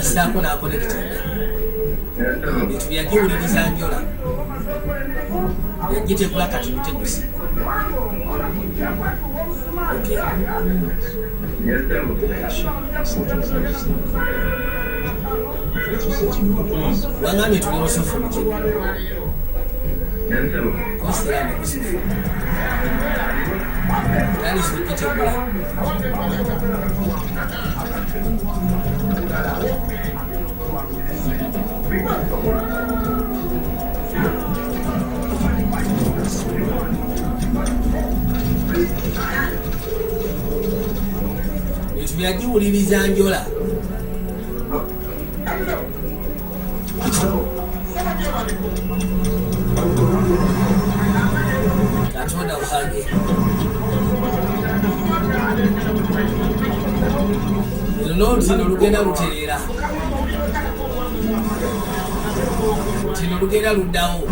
assaako n'akonekitanga etu yagiwuliriza njola yagitegula kati mutegusi wangambye tuli musufu mukiri osirani musufu tali sigitegula etu yagiwuliriza njola katonda wange luno lugenda lutereera kino lugenda luddawo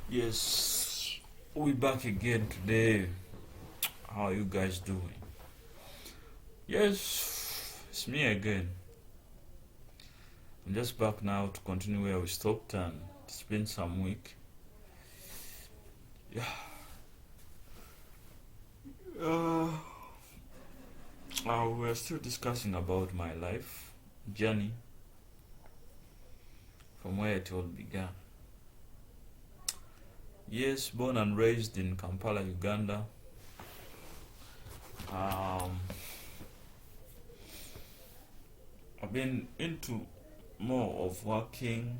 Yes, we back again today. How are you guys doing? Yes, it's me again. I'm just back now to continue where we stopped, and it's been some week. Yeah. We're still discussing about my life journey from where it all began. Yes, born and raised in Kampala, Uganda. I've been into more of working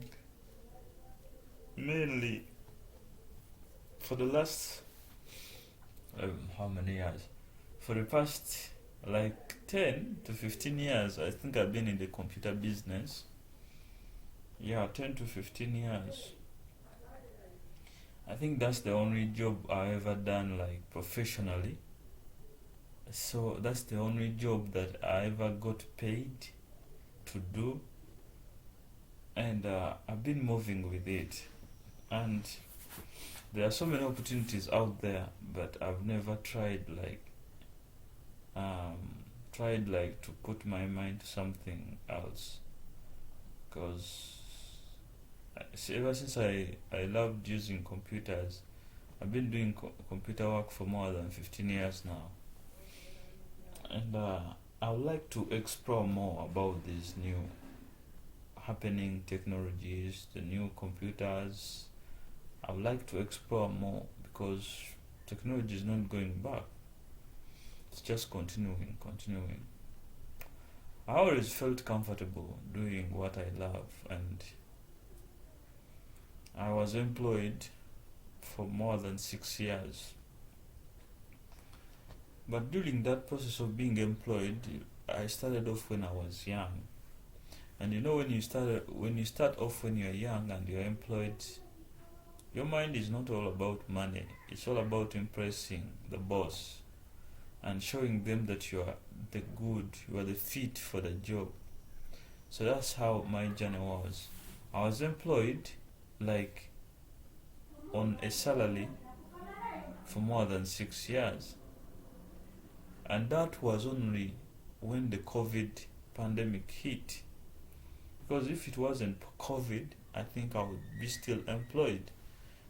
mainly for the last how many years? For the past like 10 to 15 years, I think I've been in the computer business. Yeah, 10 to 15 years. I think that's the only job I ever done like professionally. So that's the only job that I ever got paid to do, and I've been moving with it. And there are so many opportunities out there, but I've never tried to put my mind to something else, because ever since I loved using computers, I've been doing computer work for more than 15 years now, and I would like to explore more about these new happening technologies, the new computers. I would like to explore more, because technology is not going back. It's just continuing. I always felt comfortable doing what I love, and I was employed for more than 6 years. But during that process of being employed, I started off when I was young. And you know, when you start off when you're young and you're employed, your mind is not all about money. It's all about impressing the boss and showing them that you are the fit for the job. So that's how my journey was. I was employed like on a salary for more than 6 years. And that was only when the COVID pandemic hit. Because if it wasn't COVID, I think I would be still employed.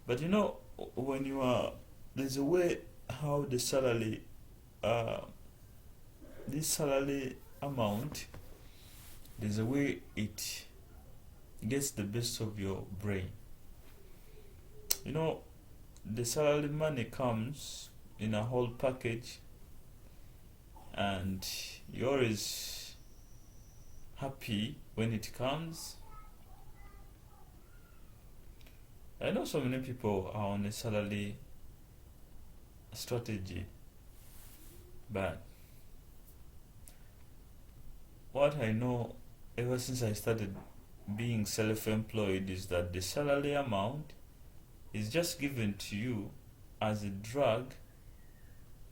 But you know, when you are, there's a way how the salary, this salary amount, there's a way it gets the best of your brain. You know, the salary money comes in a whole package, and you're always happy when it comes. I know so many people are on a salary strategy, but what I know ever since I started being self-employed is that the salary amount is just given to you as a drug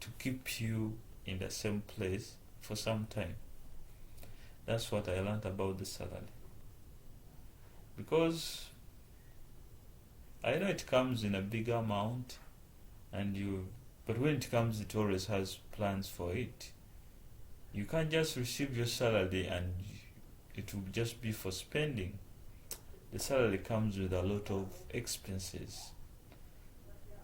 to keep you in the same place for some time. That's what I learned about the salary. Because I know it comes in a big amount, and you But when it comes, it always has plans for it. You can't just receive your salary and it will just be for spending. The salary comes with a lot of expenses.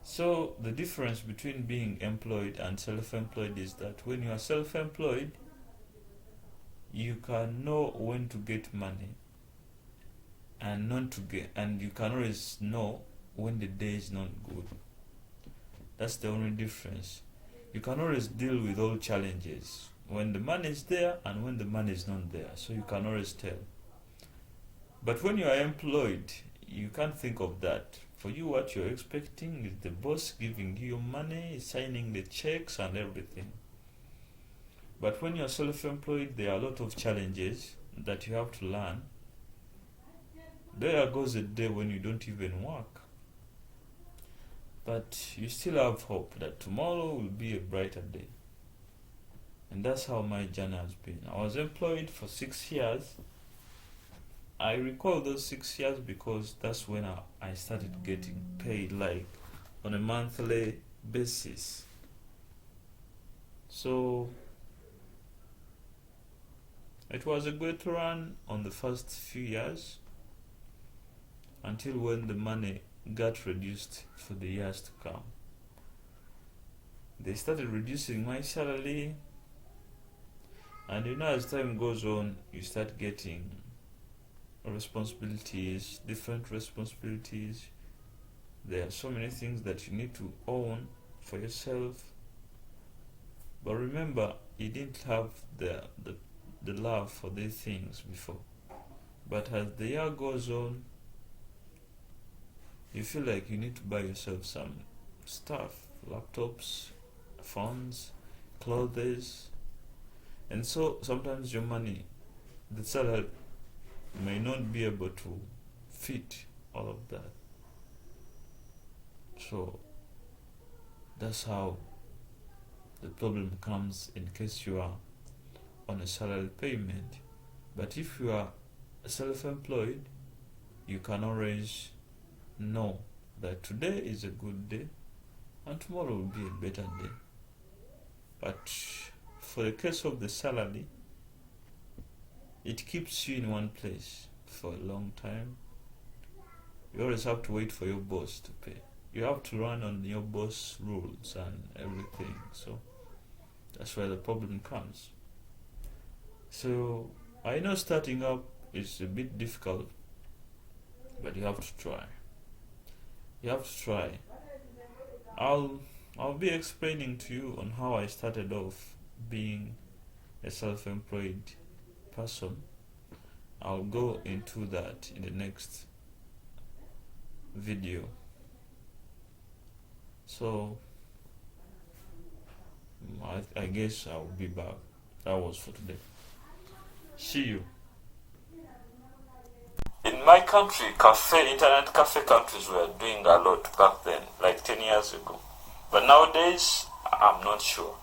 So the difference between being employed and self-employed is that when you are self-employed, you can know when to get money and not to get, and you can always know when the day is not good. That's the only difference. You can always deal with all challenges when the money is there and when the money is not there, so you can always tell. But when you are employed, you can't think of that. For you, what you're expecting is the boss giving you your money, signing the checks and everything. But when you're self-employed, there are a lot of challenges that you have to learn. There goes a day when you don't even work. But you still have hope that tomorrow will be a brighter day. And that's how my journey has been. I was employed for 6 years. I recall those 6 years because that's when I started getting paid, like on a monthly basis. So it was a great run on the first few years until when the money got reduced for the years to come. They started reducing my salary, and as time goes on, you start getting responsibilities, different responsibilities. There are so many things that you need to own for yourself. But remember, you didn't have the love for these things before. But as the year goes on, you feel like you need to buy yourself some stuff, laptops, phones, clothes. And so sometimes your money, the salary, may not be able to fit all of that. So that's how the problem comes in case you are on a salary payment. But if you are self-employed, you can always know that today is a good day and tomorrow will be a better day. But for the case of the salary, it keeps you in one place for a long time. You always have to wait for your boss to pay. You have to run on your boss rules and everything. So that's where the problem comes. So I know starting up is a bit difficult, but you have to try. You have to try. I'll be explaining to you on how I started off being a self-employed person. I'll go into that in the next video. So I guess I'll be back. That was for today. See you. In my country, internet cafe countries were doing a lot back then, like 10 years ago. But nowadays, I'm not sure,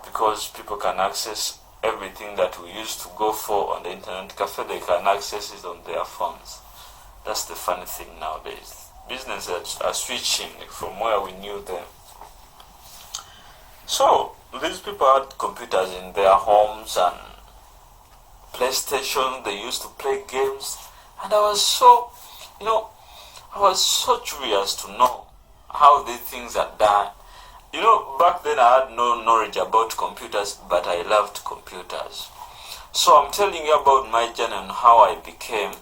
because people can access everything that we used to go for on the internet cafe. They can access it on their phones. That's the funny thing nowadays. Businesses are switching from where we knew them. So these people had computers in their homes and PlayStation. They used to play games, and I was so curious to know how these things are done. Back then I had no knowledge about computers, but I loved computers. So I'm telling you about my journey and how I became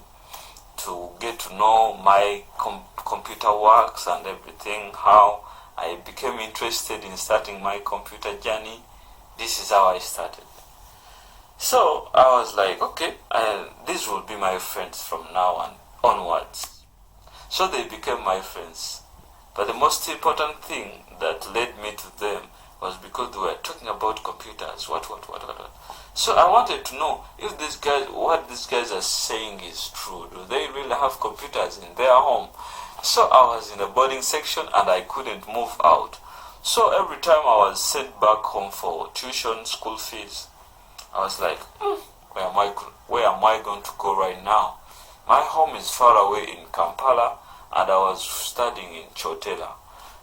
to get to know my computer works and everything, how I became interested in starting my computer journey. This is how I started. So I was like, okay, these will be my friends from now on onwards. So they became my friends. But the most important thing that led me to them was because they were talking about computers, what. So I wanted to know if what these guys are saying is true. Do they really have computers in their home? So I was in the boarding section and I couldn't move out. So every time I was sent back home for tuition, school fees, I was like, where am I going to go right now? My home is far away in Kampala, and I was studying in Chotela.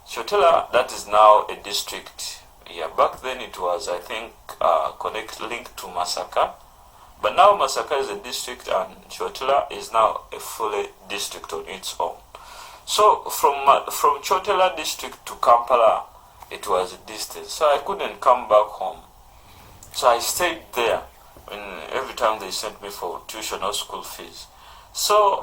Chotela, that is now a district. Yeah, back then it was, I think, linked to Masaka. But now Masaka is a district and Chotela is now a fully district on its own. So from Chotela district to Kampala, it was a distance. So I couldn't come back home. So I stayed there every time they sent me for tuition or school fees. So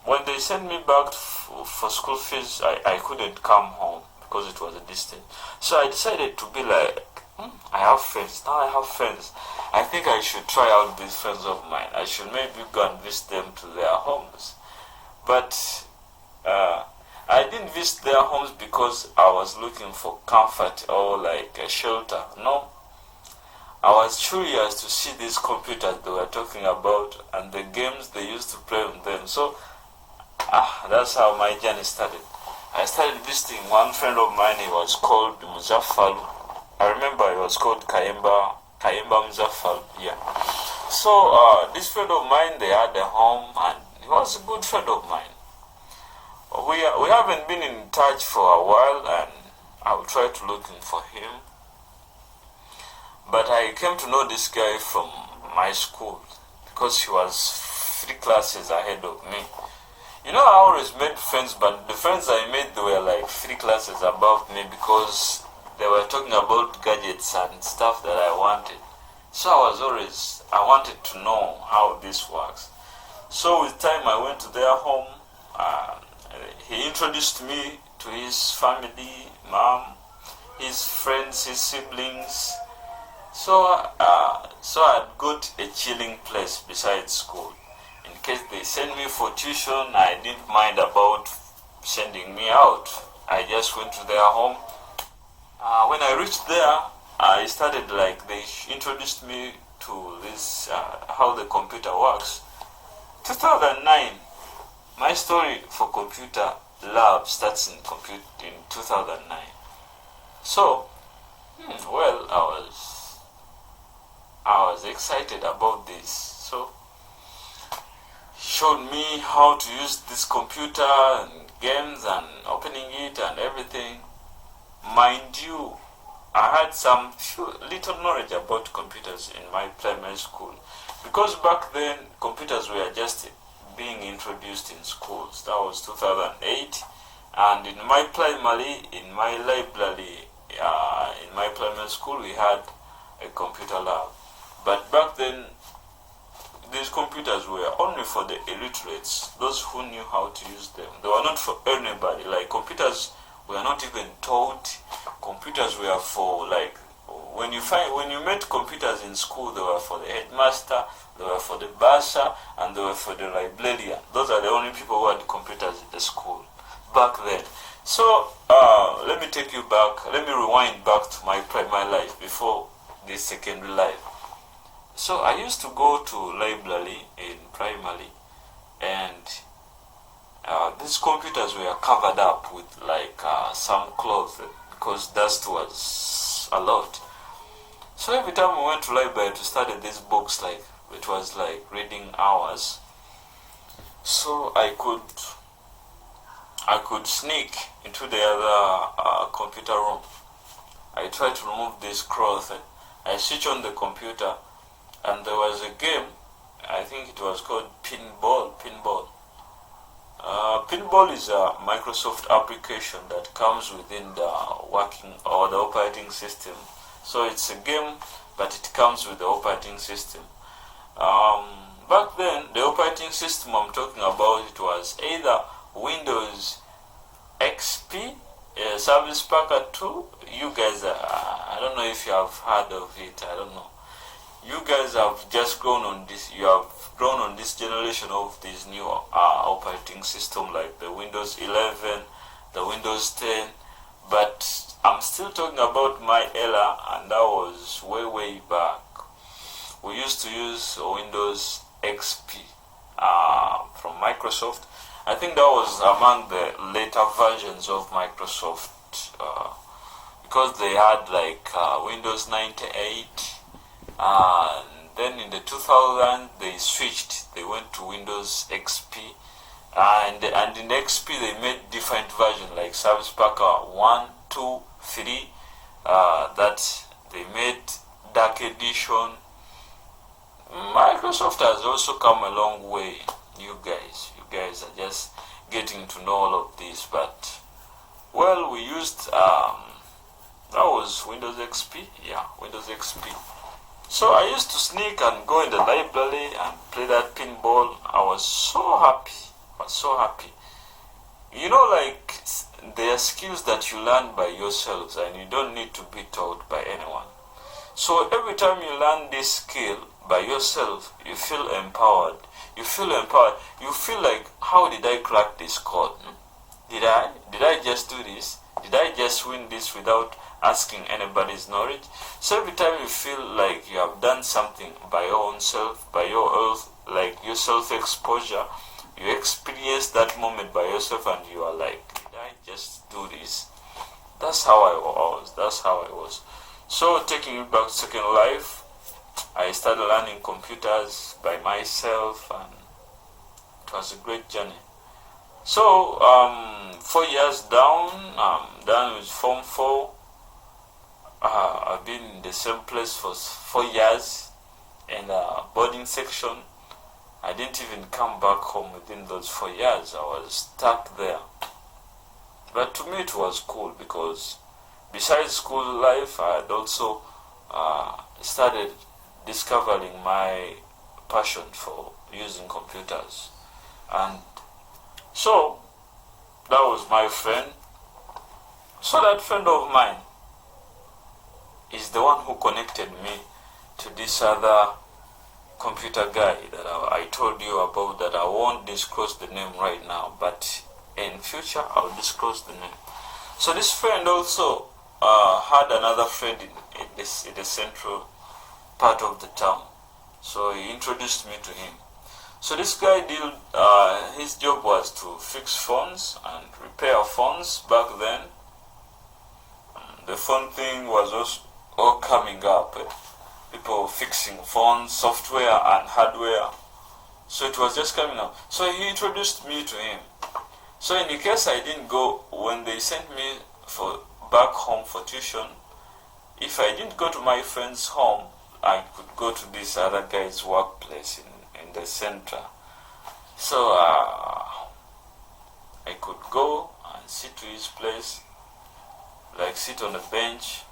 when they sent me back for school fees, I couldn't come home because it was a distance. So I decided to be like, I have friends. Now I have friends. I think I should try out these friends of mine. I should maybe go and visit them to their homes. But I didn't visit their homes because I was looking for comfort or like a shelter. No. I was curious to see these computers they were talking about and the games they used to play on them. So that's how my journey started. I started visiting one friend of mine. He was called Muzaffalu. I remember he was called Kayemba Muzaffalu. Yeah. So this friend of mine, they had a home and he was a good friend of mine. We haven't been in touch for a while and I will try to look for him. But I came to know this guy from my school because he was 3 classes ahead of me. You know, I always made friends, but the friends I made, they were like 3 classes above me because they were talking about gadgets and stuff that I wanted. So I wanted to know how this works. So with time I went to their home. He introduced me to his family, mom, his friends, his siblings. So I got a chilling place besides school. In case they send me for tuition, I didn't mind about sending me out. I just went to their home. When I reached there, I started they introduced me to this, how the computer works. 2009, my story for computer lab starts in 2009. So, well, I was excited about this. So, showed me how to use this computer and games and opening it and everything. Mind you, I had some little knowledge about computers in my primary school because back then computers were just being introduced in schools. That was 2008, and in my library, in my primary school, we had a computer lab. But back then, these computers were only for the illiterates, those who knew how to use them. They were not for anybody. Like computers were not even taught. Computers were for when you met computers in school, they were for the headmaster, they were for the bursar, and they were for the librarian. Those are the only people who had computers in the school back then. So let me take you back. Let me rewind back to my primary life before this secondary life. So I used to go to library in primary, and these computers were covered up with some cloth because dust was a lot. So every time we went to library to study these books, it was like reading hours. So I could sneak into the other computer room. I tried to remove this cloth. I switch on the computer, and there was a game. I think it was called Pinball. Pinball is a Microsoft application that comes within the working or the operating system. So it's a game, but it comes with the operating system. Back then, the operating system I'm talking about, it was either Windows XP, Service Pack 2. You guys, I don't know if you have heard of it. I don't know. You guys have just grown on this. You have grown on this generation of this new operating system, like the Windows 11, the Windows 10. But I'm still talking about my era, and that was way back. We used to use Windows XP from Microsoft. I think that was among the later versions of Microsoft because they had Windows 98. And then in the 2000s they switched. They went to Windows XP, and in XP they made different versions like Service Pack 1, 2, 3. That they made Dark Edition. Microsoft has also come a long way. You guys are just getting to know all of this, but well, we used that was Windows XP. Yeah, Windows XP. So I used to sneak and go in the library and play that pinball. I was so happy. You know, like, there are skills that you learn by yourselves and you don't need to be taught by anyone. So every time you learn this skill by yourself, you feel empowered. You feel like, how did I crack this code? Did I just do this? Did I just win this without asking anybody's knowledge? So every time you feel like you have done something by your own self, by your like your self-exposure, you experience that moment by yourself and you are like, did I just do this? That's how I was. So taking you back to Second Life, I started learning computers by myself and it was a great journey. So 4 years down, I'm done with Form 4. I've been in the same place for 4 years in the boarding section. I didn't even come back home within those 4 years. I was stuck there. But to me it was cool because besides school life, I had also started discovering my passion for using computers. And so that was my friend. So that friend of mine is the one who connected me to this other computer guy that I told you about, that I won't disclose the name right now, but in future I'll disclose the name. So this friend also had another friend in the central part of the town. So he introduced me to him. So this guy his job was to fix phones and repair phones back then. The phone thing was also all coming up. People fixing phones, software and hardware. So it was just coming up. So he introduced me to him. So in case I didn't go, when they sent me back home for tuition, if I didn't go to my friend's home, I could go to this other guy's workplace in the center. So I could go and sit to his place, like sit on a bench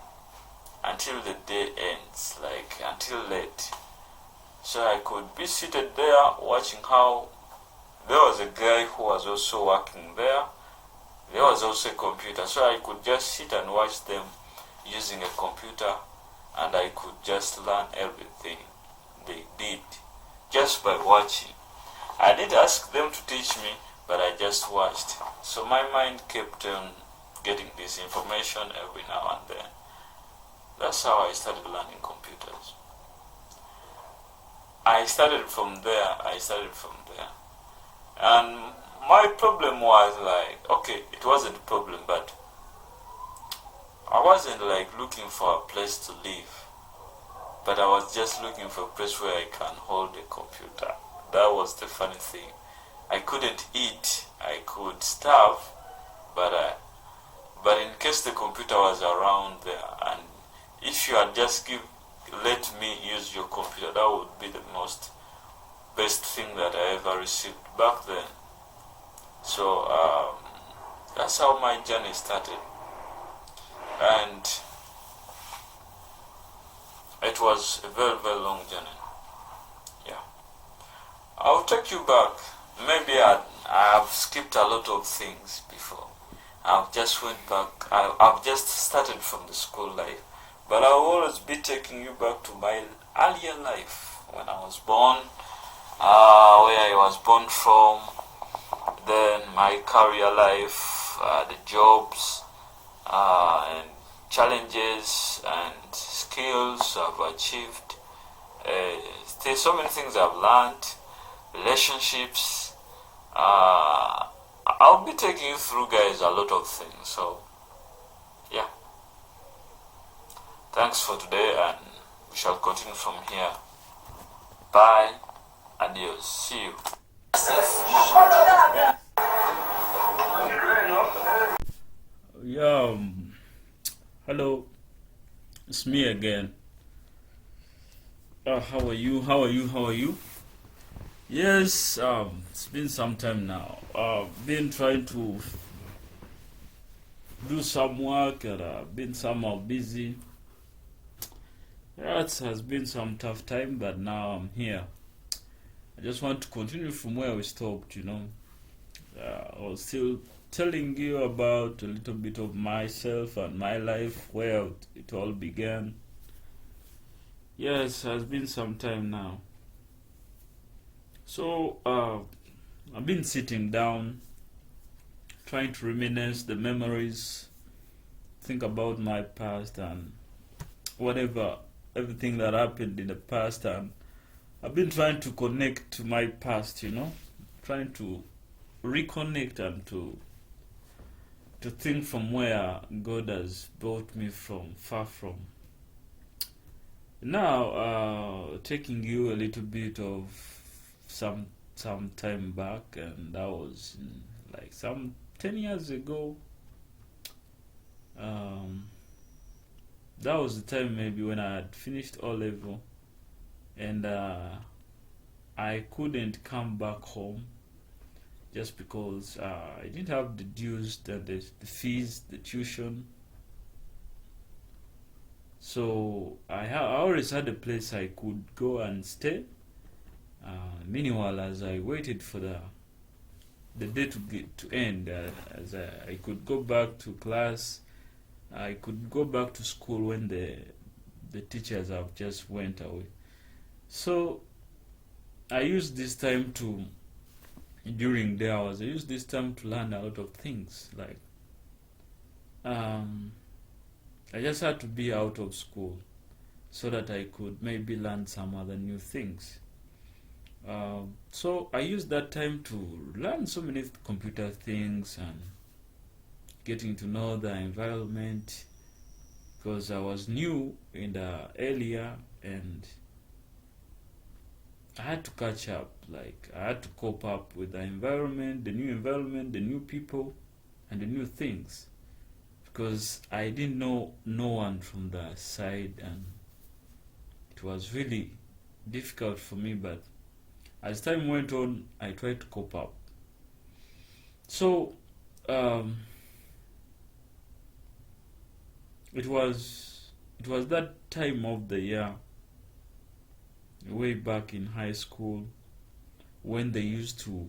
until the day ends, like until late. So I could be seated there watching how there was a guy who was also working there. There was also a computer, so I could just sit and watch them using a computer, and I could just learn everything they did just by watching. I didn't ask them to teach me, but I just watched. So my mind kept on getting this information every now and then. That's how I started learning computers. I started from there. And my problem was like, okay, it wasn't a problem, but I wasn't like looking for a place to live, but I was just looking for a place where I can hold a computer. That was the funny thing. I couldn't eat, I could starve, but in case the computer was around there, and if you had just let me use your computer, that would be the best thing that I ever received back then. So that's how my journey started, and it was a very, very long journey. Yeah, I'll take you back. Maybe I've skipped a lot of things before. I've just went back. I've just started from the school life, but I'll always be taking you back to my earlier life when I was born, where I was born from, then my career life, the jobs, and challenges and skills I've achieved. There's so many things I've learned, relationships. I'll be taking you through, guys, a lot of things. So yeah, thanks for today, and we shall continue from here. Bye, adios, see you. Yeah, hello, it's me again. How are you? How are you? How are you? Yes, it's been some time now. Been trying to do some work and been somehow busy. Yeah, it has been some tough time, but now I'm here. I just want to continue from where we stopped, I was still telling you about a little bit of myself and my life, where it all began. Yes, it has been some time now. So, I've been sitting down, trying to reminisce the memories, think about my past and everything that happened in the past, and I've been trying to connect to my past, trying to reconnect and to think from where God has brought me from, far from. Now, taking you a little bit of some time back, and that was like some 10 years ago. That was the time maybe when I had finished O level, and I couldn't come back home just because I didn't have the dues, the fees, the tuition. So I always had a place I could go and stay. Meanwhile, as I waited for the day to end, as I could go back to class, I could go back to school when the teachers have just went away. So I used this time during the hours, I used this time to learn a lot of things. Like, I just had to be out of school so that I could maybe learn some other new things. So I used that time to learn so many computer things and getting to know the environment, because I was new in the area and I had to catch up. Like, I had to cope up with the environment, the new people, and the new things, because I didn't know no one from the side, and it was really difficult for me. But as time went on, I tried to cope up. So it was that time of the year, way back in high school, when they used to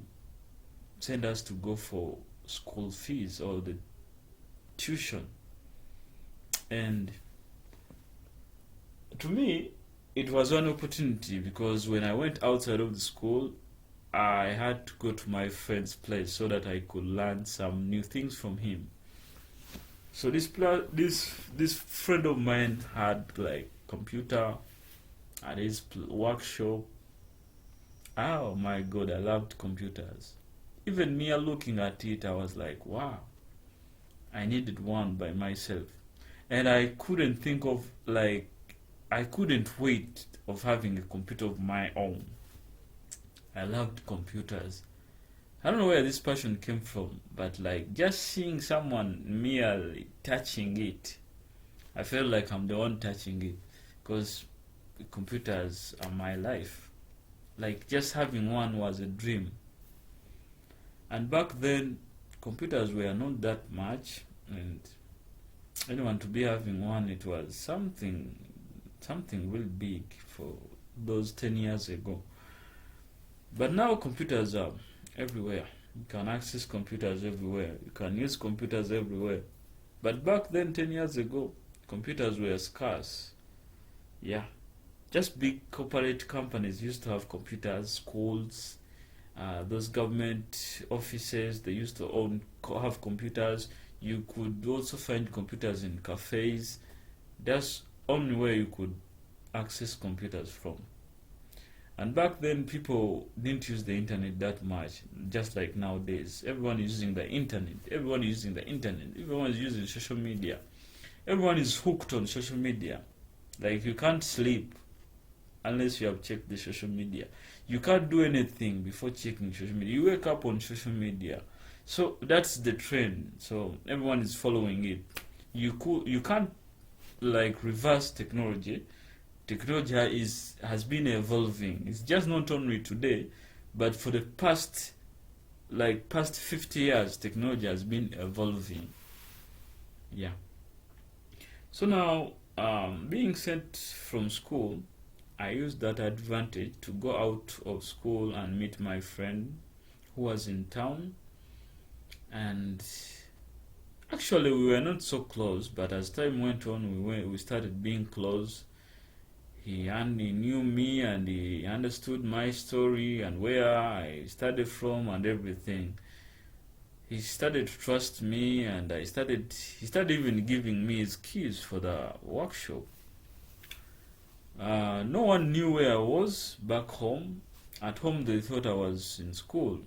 send us to go for school fees or the tuition. And to me, it was one opportunity, because when I went outside of the school, I had to go to my friend's place so that I could learn some new things from him. So this friend of mine had like computer at his workshop. Oh my God, I loved computers. Even me looking at it, I was like, wow, I needed one by myself. And I couldn't think of, like, I couldn't wait of having a computer of my own. I loved computers. I don't know where this passion came from, but like just seeing someone merely touching it, I felt like I'm the one touching it, because computers are my life. Like, just having one was a dream. And back then, computers were not that much, and anyone to be having one, it was something really big for those 10 years ago. But now computers are everywhere. You can access computers everywhere. You can use computers everywhere. But back then, 10 years ago, computers were scarce. Yeah. Just big corporate companies used to have computers, schools, those government offices, they used to have computers. You could also find computers in cafes. That's only where you could access computers from. And back then, people didn't use the internet that much, just like nowadays. Everyone is using the internet. Everyone is using social media. Everyone is hooked on social media. Like, you can't sleep unless you have checked the social media. You can't do anything before checking social media. You wake up on social media. So that's the trend. So everyone is following it. You can't like reverse technology. Technology has been evolving. It's just not only today, but for the past 50 years, technology has been evolving. Yeah. So now, being sent from school, I used that advantage to go out of school and meet my friend who was in town. And actually, we were not so close, but as time went on, we started being close. He knew me, and he understood my story and where I started from and everything. He started to trust me, and he started even giving me his keys for the workshop. No one knew where I was back home. At home, they thought I was in school.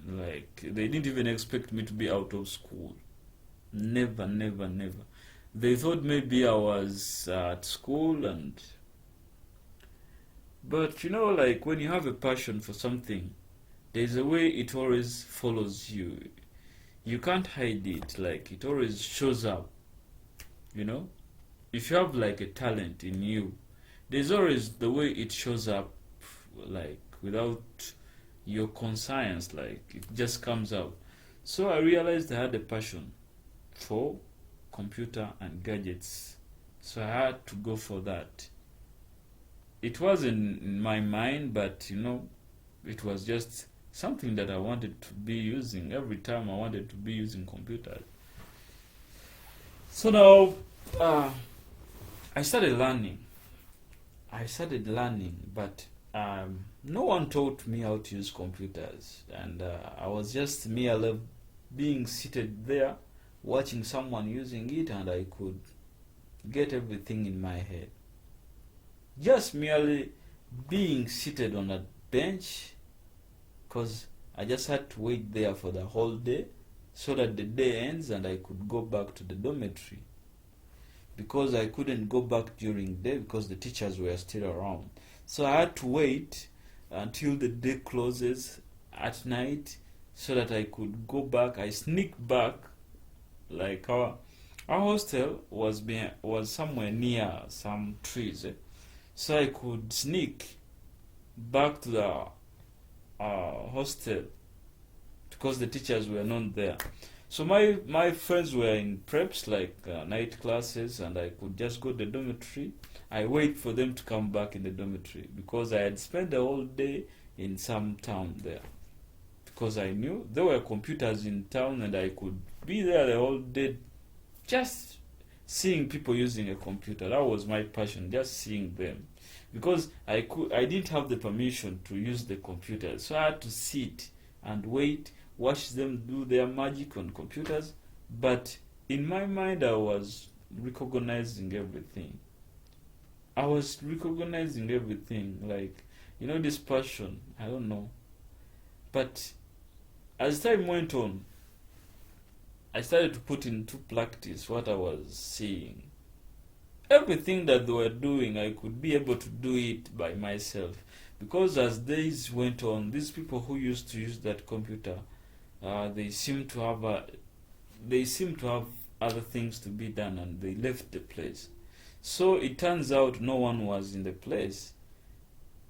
Like, they didn't even expect me to be out of school. Never, never, never. They thought maybe I was at school, but you know, like when you have a passion for something, there's a way it always follows you. You can't hide it. Like, it always shows up. You know, if you have like a talent in you, there's always the way it shows up, like without your conscience, like it just comes out. So I realized I had a passion for computer and gadgets, so I had to go for that. It wasn't in my mind, but you know, it was just something that I wanted to be using. Every time I wanted to be using computers. So now I started learning, but no one taught me how to use computers, and I was just merely being seated there watching someone using it, and I could get everything in my head. Just merely being seated on a bench, because I just had to wait there for the whole day so that the day ends and I could go back to the dormitory. Because I couldn't go back during the day because the teachers were still around. So I had to wait until the day closes at night so that I could go back. I sneaked back. Like our hostel was somewhere near some trees, so I could sneak back to the hostel because the teachers were not there. So my friends were in preps, like night classes, and I could just go to the dormitory. I wait for them to come back in the dormitory because I had spent the whole day in some town there. Because I knew there were computers in town, and I could be there the whole day just seeing people using a computer. That was my passion, just seeing them. Because I didn't have the permission to use the computer, so I had to sit and wait, watch them do their magic on computers. But in my mind, I was recognizing everything. Like, you know, this passion, I don't know. But as time went on, I started to put into practice what I was seeing. Everything that they were doing, I could be able to do it by myself. Because as days went on, these people who used to use that computer, they seem to have other things to be done, and they left the place. So it turns out no one was in the place.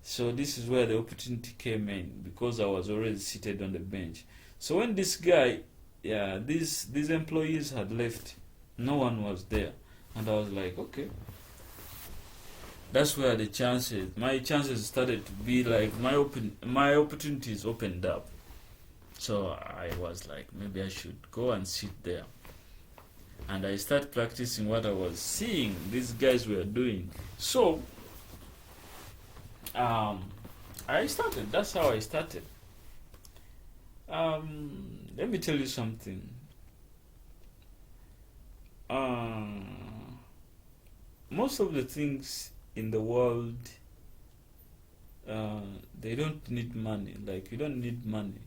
So this is where the opportunity came in, because I was already seated on the bench. So when this guy, these employees had left, no one was there, and I was like, okay. That's where my chances started to be like, my opportunities opened up. So I was like, maybe I should go and sit there. And I started practicing what I was seeing these guys were doing. So that's how I started. Let me tell you something. Most of the things in the world, they don't need money. Like, you don't need money.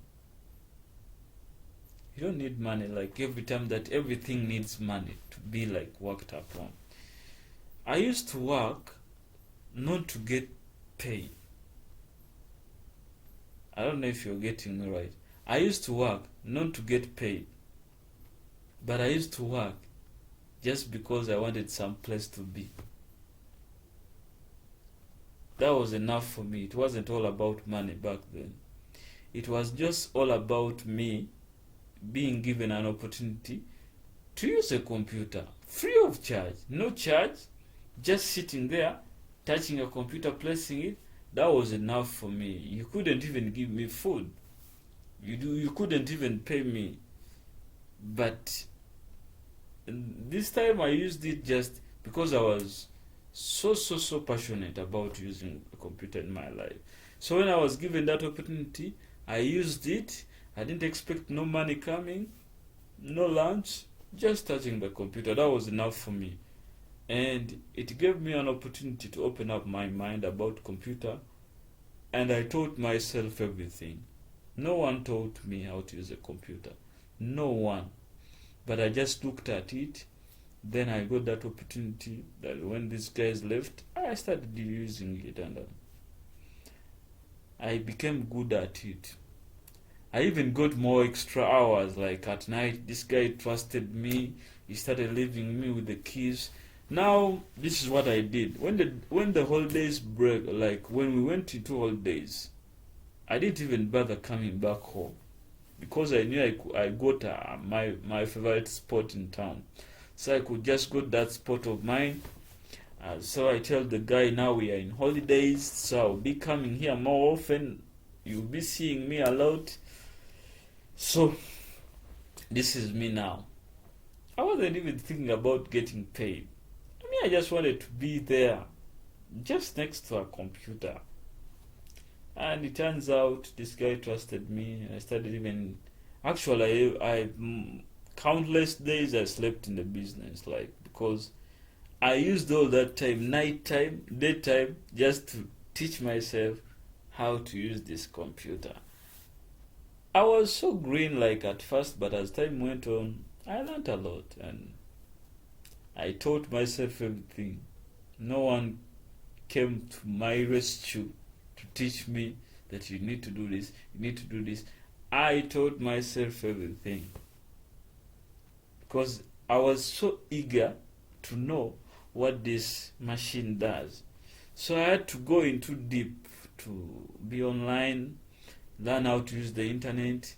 You don't need money. Like, every time that everything needs money to be like worked upon. I used to work not to get paid. I don't know if you're getting me right. I used to work not to get paid, but I used to work just because I wanted some place to be. That was enough for me. It wasn't all about money back then. It was just all about me being given an opportunity to use a computer free of charge, no charge, just sitting there, touching a computer, placing it. That was enough for me. You couldn't even give me food. You couldn't even pay me. But this time I used it just because I was so passionate about using a computer in my life. So when I was given that opportunity, I used it. I didn't expect no money coming, no lunch, just touching the computer. That was enough for me. And it gave me an opportunity to open up my mind about computer, and I taught myself everything. No one taught me how to use a computer. No one. But I just looked at it. Then I got that opportunity that when these guys left, I started using it, and I became good at it. I even got more extra hours, like at night. This guy trusted me. He started leaving me with the keys. Now, this is what I did. When the holidays break, like when we went into holidays, I didn't even bother coming back home because I knew I got my favorite spot in town. So I could just go to that spot of mine. So I tell the guy, now we are in holidays, so I'll be coming here more often. You'll be seeing me a lot. So this is me now. I wasn't even thinking about getting paid. I just wanted to be there, just next to a computer. And it turns out this guy trusted me. I started even, actually, I countless days I slept in the business, like, because I used all that time, night time, daytime, just to teach myself how to use this computer. I was so green, like, at first, but as time went on, I learned a lot, and I taught myself everything. No one came to my rescue to teach me that you need to do this, you need to do this. I taught myself everything because I was so eager to know what this machine does. So I had to go into deep to be online, learn how to use the internet,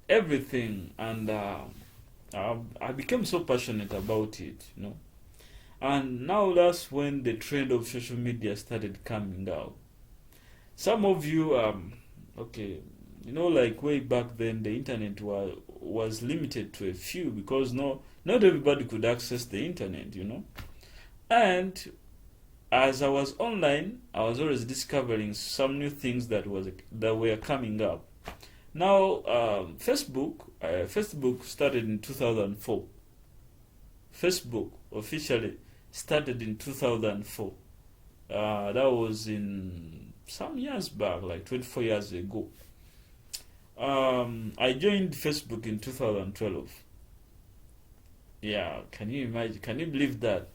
everything, and I became so passionate about it, And now that's when the trend of social media started coming out. Some of you, like way back then, the internet was limited to a few because not everybody could access the internet, And as I was online, I was always discovering some new things that were coming up. Now, Facebook started in 2004. Facebook officially started in 2004. That was in some years back, like 24 years ago. I joined Facebook in 2012. Yeah, can you imagine? Can you believe that?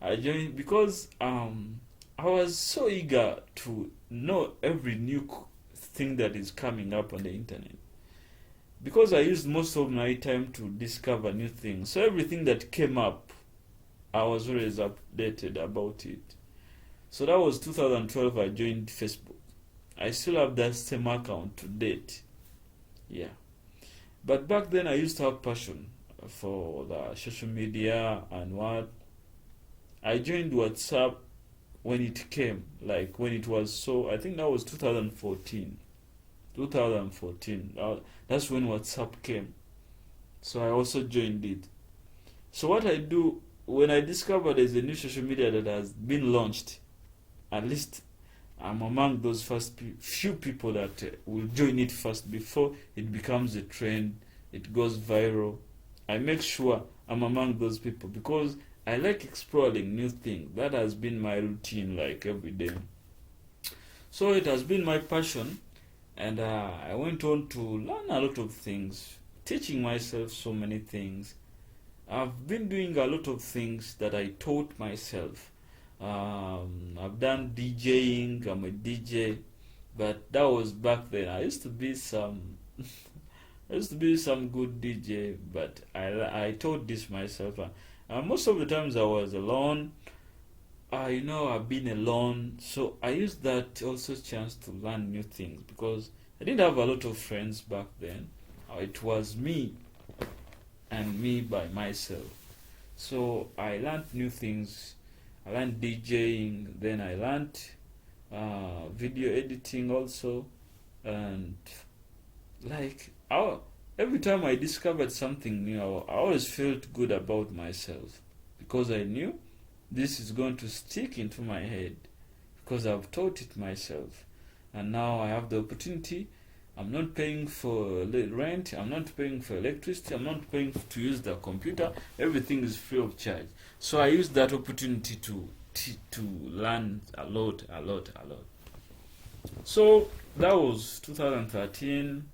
I joined because I was so eager to know every new thing that is coming up on the internet. Because I used most of my time to discover new things. So everything that came up, I was always updated about it. So that was 2012 I joined Facebook. I still have that same account to date. Yeah. But back then I used to have passion for the social media and what. I joined WhatsApp when it came, like when it was I think that was 2014. 2014. That's when WhatsApp came. So I also joined it. So what I do, when I discover there's a new social media that has been launched, at least I'm among those first few people that will join it first before it becomes a trend, it goes viral. I make sure I'm among those people because I like exploring new things. That has been my routine, like every day. So it has been my passion. And I went on to learn a lot of things, teaching myself so many things. I've been doing a lot of things that I taught myself. I've done DJing. I'm a DJ, but that was back then. I used to be some good DJ, but I taught this myself. Most of the times I was alone. I've been alone, so I used that also chance to learn new things because I didn't have a lot of friends back then. It was me and me by myself. So I learned new things. I learned DJing, then I learned video editing also, and like every time I discovered something new, I always felt good about myself because I knew this is going to stick into my head because I've taught it myself, and now I have the opportunity. I'm not paying for rent, I'm not paying for electricity, I'm not paying to use the computer. Everything is free of charge. So I used that opportunity to learn a lot. So that was 2013,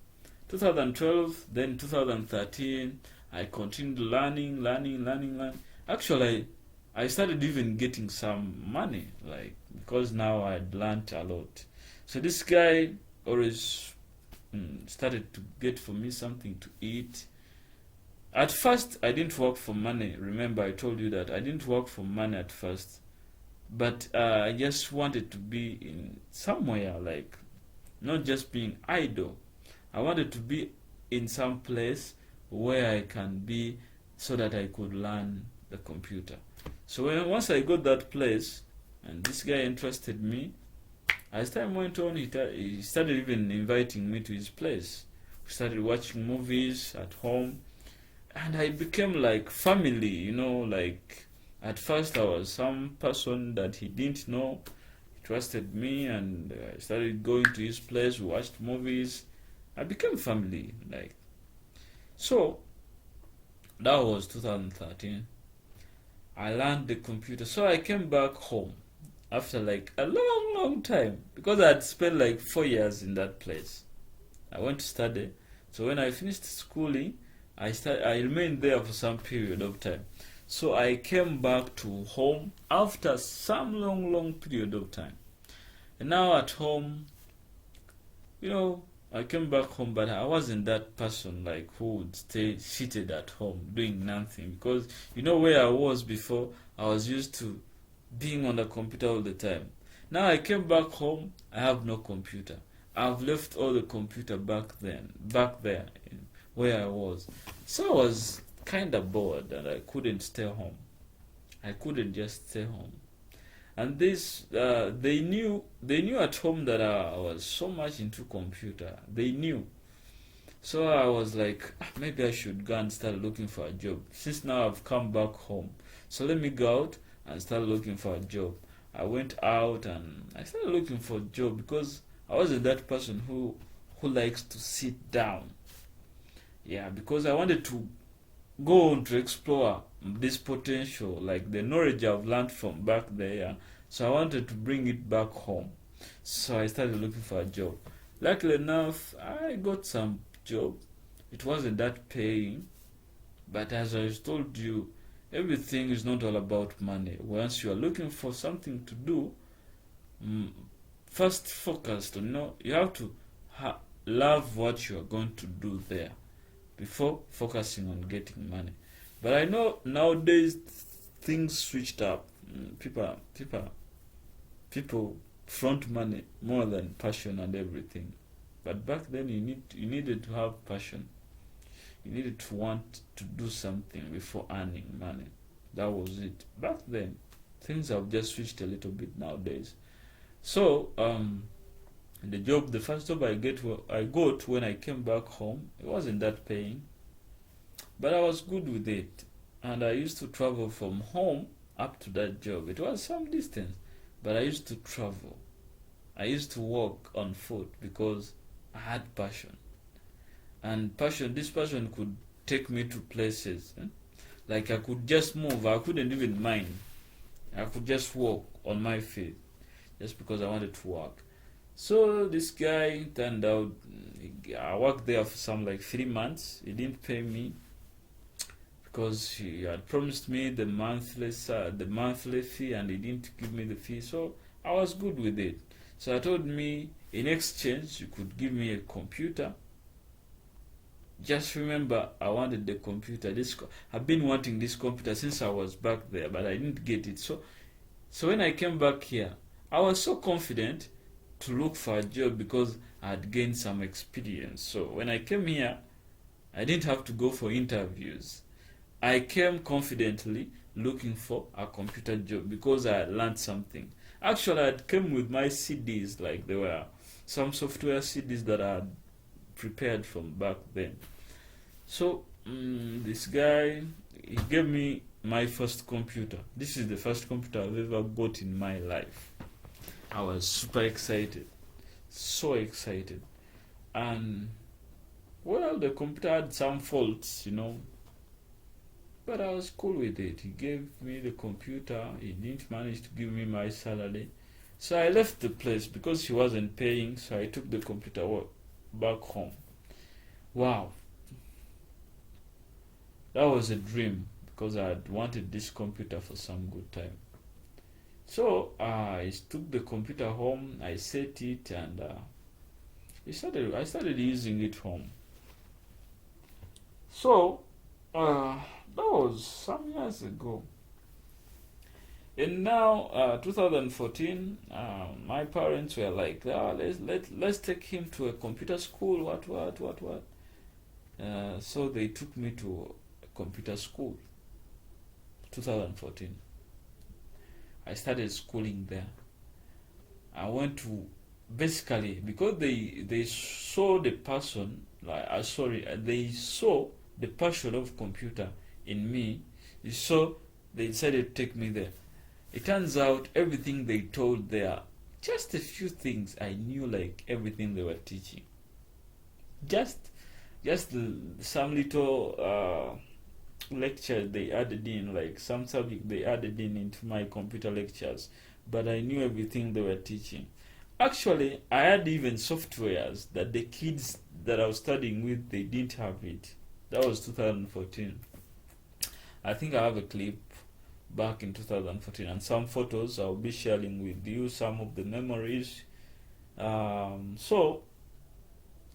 2012, then 2013. I continued learning. Actually, I started even getting some money, like, because now I'd learned a lot. So this guy always started to get for me something to eat. At first, I didn't work for money. Remember, I told you that I didn't work for money at first, but I just wanted to be in somewhere, like, not just being idle. I wanted to be in some place where I can be so that I could learn the computer. So once I got that place, and this guy interested me, as time went on, he started even inviting me to his place. We started watching movies at home, and I became like family, like at first I was some person that he didn't know. He trusted me, and I started going to his place, we watched movies. I became family, like. So, that was 2013. I learned the computer, so I came back home after like a long time because I had spent like 4 years in that place. I went to study. So when I finished schooling, I remained there for some period of time. So I came back to home after some long period of time. And now at home, I came back home, but I wasn't that person like who would stay seated at home doing nothing, because where I was before, I was used to being on the computer all the time. Now I came back home, I have no computer. I've left all the computer back there where I was. So I was kind of bored and I couldn't stay home. I couldn't just stay home. And this, they knew at home that I was so much into computer. They knew. So I was like, maybe I should go and start looking for a job. Since now I've come back home, so let me go out and start looking for a job. I went out and I started looking for a job because I wasn't that person who likes to sit down. Yeah, because I wanted to go on to explore this potential, like the knowledge I've learned from back there. So I wanted to bring it back home. So I started looking for a job. Luckily enough, I got some job. It wasn't that paying, but as I told you, everything is not all about money. Once you are looking for something to do, first focus to you have to love what you are going to do there before focusing on getting money. But I know nowadays things switched up. People front money more than passion and everything. But back then you needed to have passion. You needed to want to do something before earning money. That was it. Back then, things have just switched a little bit nowadays. So, the first job I got when I came back home, it wasn't that paying, but I was good with it. And I used to travel from home up to that job. It was some distance, but I used to travel. I used to walk on foot because I had passion. And this passion could take me to places. Like I could just move. I couldn't even mind. I could just walk on my feet just because I wanted to work. So this guy turned out, I worked there for some like 3 months. He didn't pay me because he had promised me the monthly fee, and he didn't give me the fee. So I was good with it. So I told me, in exchange, you could give me a computer. Just remember, I wanted the computer. I've been wanting this computer since I was back there, but I didn't get it. So when I came back here, I was so confident to look for a job because I had gained some experience. So when I came here, I didn't have to go for interviews. I came confidently looking for a computer job because I had learned something. Actually, I came with my CDs, like there were some software CDs that I had prepared from back then. So this guy, he gave me my first computer. This is the first computer I've ever got in my life. I was super excited, so excited. And well, the computer had some faults, but I was cool with it. He gave me the computer. He didn't manage to give me my salary, so I left the place because he wasn't paying. So I took the computer back home. Wow, that was a dream because I had wanted this computer for some good time. So I took the computer home, I set it, and I started using it home. So that was some years ago. And now 2014, my parents were like, let's take him to a computer school, what. So they took me to a computer school. 2014. I started schooling there. I went to, basically, because they saw the person, they saw the passion of computer in me, so they decided to take me there. It turns out everything they told there, just a few things I knew, like everything they were teaching. Just some little lecture they added in, like some subject they added into my computer lectures, but I knew everything they were teaching. Actually, I had even softwares that the kids that I was studying with, they didn't have it. That was 2014. I think I have a clip back in 2014 and some photos I'll be sharing with you, some of the memories. So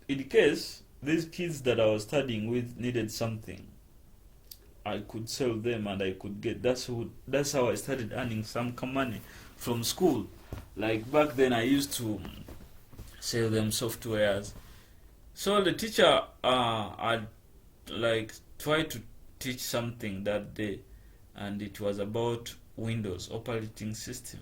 in case these kids that I was studying with needed something, I could sell them and I could get, that's how I started earning some money from school. Like back then I used to sell them softwares. So the teacher had like tried to teach something that day, and it was about Windows operating system.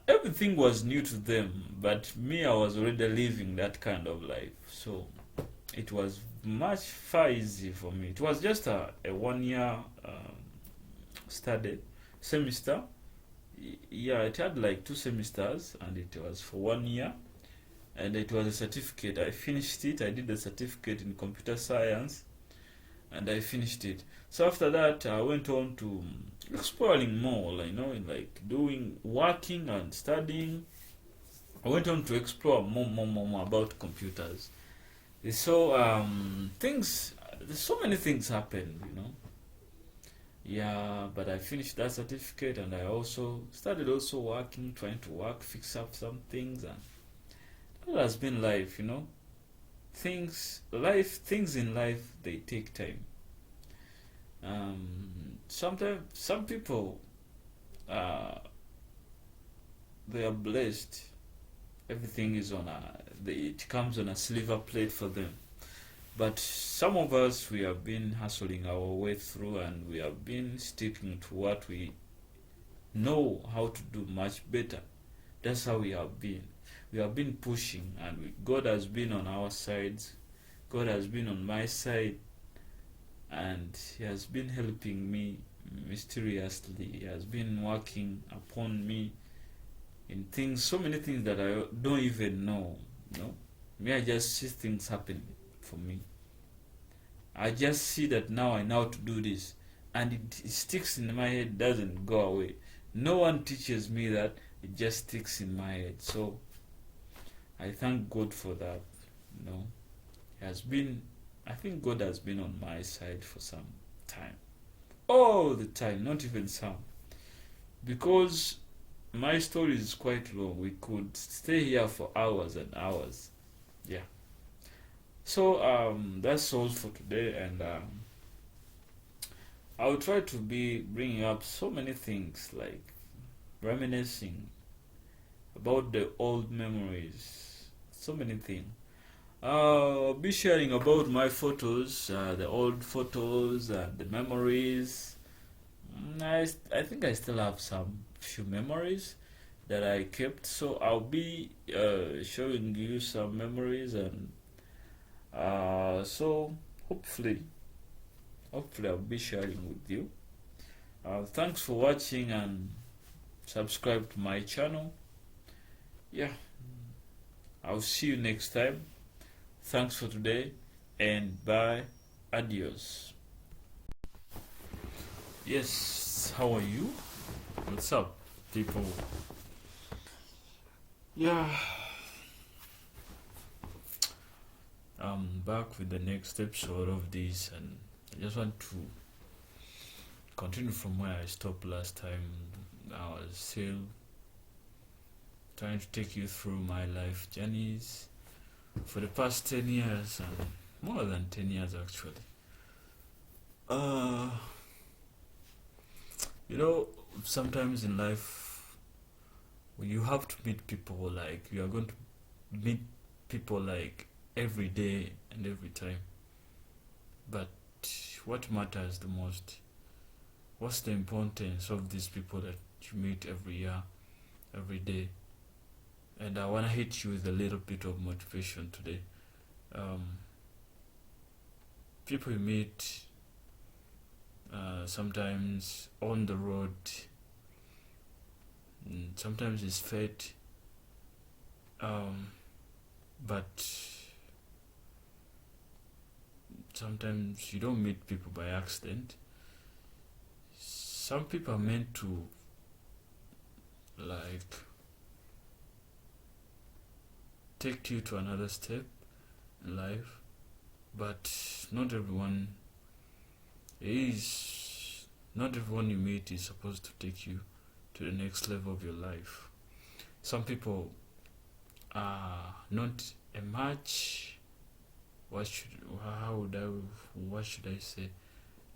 Everything was new to them, but me, I was already living that kind of life, so it was much far easy for me. It was just a 1 year study semester. Yeah, it had like 2 semesters, and it was for 1 year, and it was a certificate. I finished it. I did the certificate in computer science, and I finished it. So after that, I went on to exploring more, like working and studying. I went on to explore more about computers. So there's so many things happened, Yeah, but I finished that certificate, and I also started working, trying to fix up some things, and that has been life, Things in life, they take time. Sometimes some people they are blessed. Everything is it comes on a silver plate for them. But some of us, we have been hustling our way through, and we have been sticking to what we know how to do much better. That's how we have been. We have been pushing, and God has been on our sides. God has been on my side, and He has been helping me mysteriously. He has been working upon me in things, so many things that I don't even know. Me, I just see things happening for me. I just see that now I know how to do this, and it sticks in my head, doesn't go away. No one teaches me that, it just sticks in my head. So I thank God for that. He has been I think God has been on my side for some time. All the time, not even some. Because my story is quite long. We could stay here for hours and hours. Yeah. So that's all for today, and I'll try to be bringing up so many things, like reminiscing about the old memories, so many things. I'll be sharing about my photos, the old photos and the memories. I think I still have some few memories that I kept, so I'll be showing you some memories, and so hopefully I'll be sharing with you. Thanks for watching, and subscribe to my channel. Yeah, I'll see you next time. Thanks for today, and bye. Adios. Yes, how are you? What's up, people? Yeah, I'm back with the next episode of this, and I just want to continue from where I stopped last time. I was still trying to take you through my life journeys for the past 10 years, and more than 10 years actually. You know, sometimes in life you have to meet people, like you are going to meet people like every day and every time. But what matters the most? What's the importance of these people that you meet every year, every day? And I want to hit you with a little bit of motivation today. People you meet sometimes on the road, sometimes it's fate, but sometimes you don't meet people by accident. Some people are meant to, like, take you to another step in life, but not everyone you meet is supposed to take you to the next level of your life. Some people are not a match. What should I say?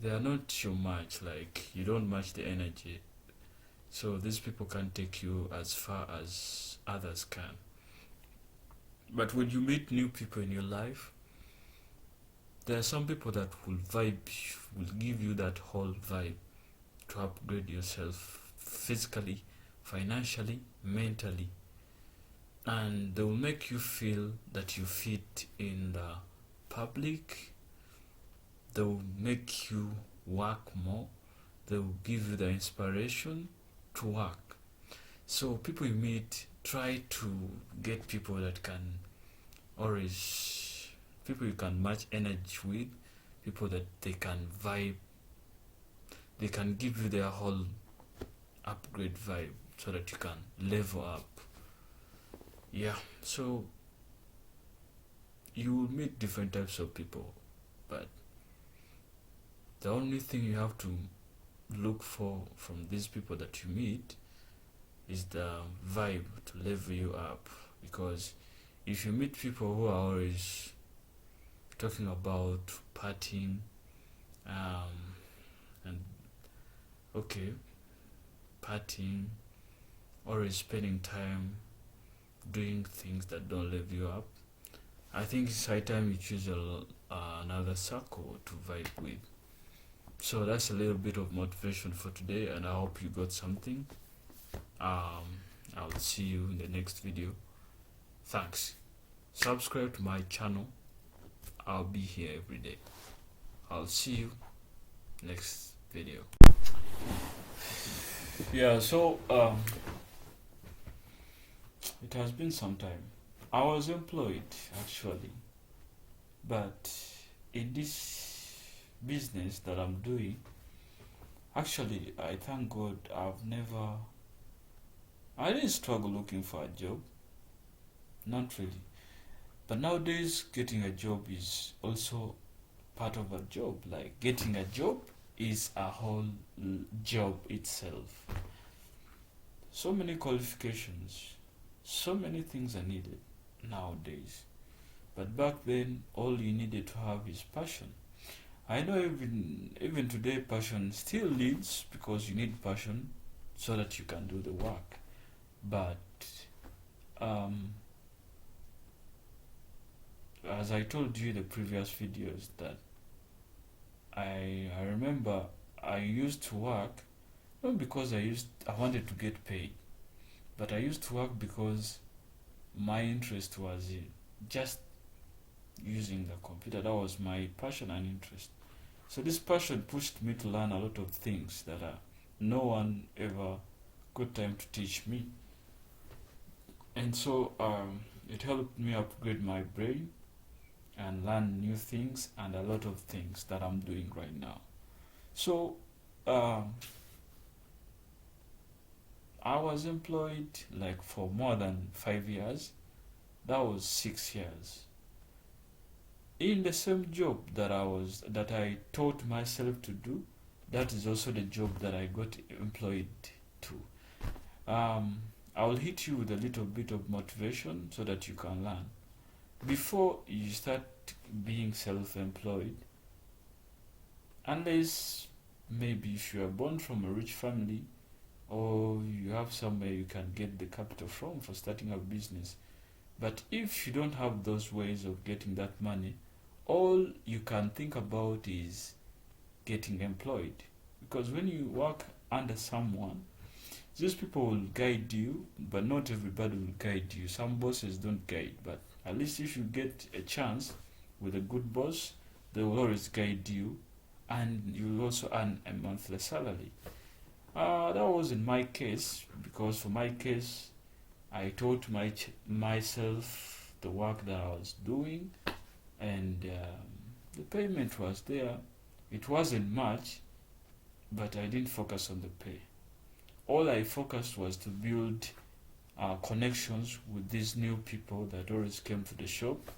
They are not your match. Like, you don't match the energy. So these people can't take you as far as others can. But when you meet new people in your life, there are some people that will give you that whole vibe to upgrade yourself physically, financially, mentally, and they will make you feel that you fit in the public. They will make you work more. They will give you the inspiration to work. So people you meet, try to get people that can always, people you can match energy with, people that they can vibe, they can give you their whole upgrade vibe so that you can level up. Yeah, so you will meet different types of people, but the only thing you have to look for from these people that you meet is the vibe to level you up. Because if you meet people who are always talking about partying, and partying, always spending time doing things that don't level you up, I think it's high time you choose another circle to vibe with. So that's a little bit of motivation for today, and I hope you got something. I'll see you in the next video. Thanks. Subscribe to my channel. I'll be here every day. I'll see you next video. Yeah, so it has been some time. I was employed actually, but in this business that I'm doing, actually I thank God I didn't struggle looking for a job, not really. But nowadays getting a job is also part of a job. Like getting a job is a whole job itself. So many qualifications, so many things are needed nowadays. But back then, all you needed to have is passion. I know even today, passion still leads, because you need passion so that you can do the work. But as I told you in the previous videos, that I remember I used to work not because I wanted to get paid, but I used to work because my interest was just using the computer. That was my passion and interest. So this passion pushed me to learn a lot of things that no one ever got time to teach me. And so it helped me upgrade my brain and learn new things and a lot of things that I'm doing right now. So I was employed like for more than 5 years. That was 6 years. In the same job that I taught myself to do, that is also the job that I got employed to. I will hit you with a little bit of motivation so that you can learn. Before you start being self-employed, unless maybe if you are born from a rich family or you have somewhere you can get the capital from for starting a business, but if you don't have those ways of getting that money, all you can think about is getting employed. Because when you work under someone, these people will guide you, but not everybody will guide you. Some bosses don't guide, but at least if you get a chance with a good boss, they will always guide you, and you will also earn a monthly salary. That wasn't my case, because for my case, I taught myself the work that I was doing, and the payment was there. It wasn't much, but I didn't focus on the pay. All I focused was to build connections with these new people that always came to the shop.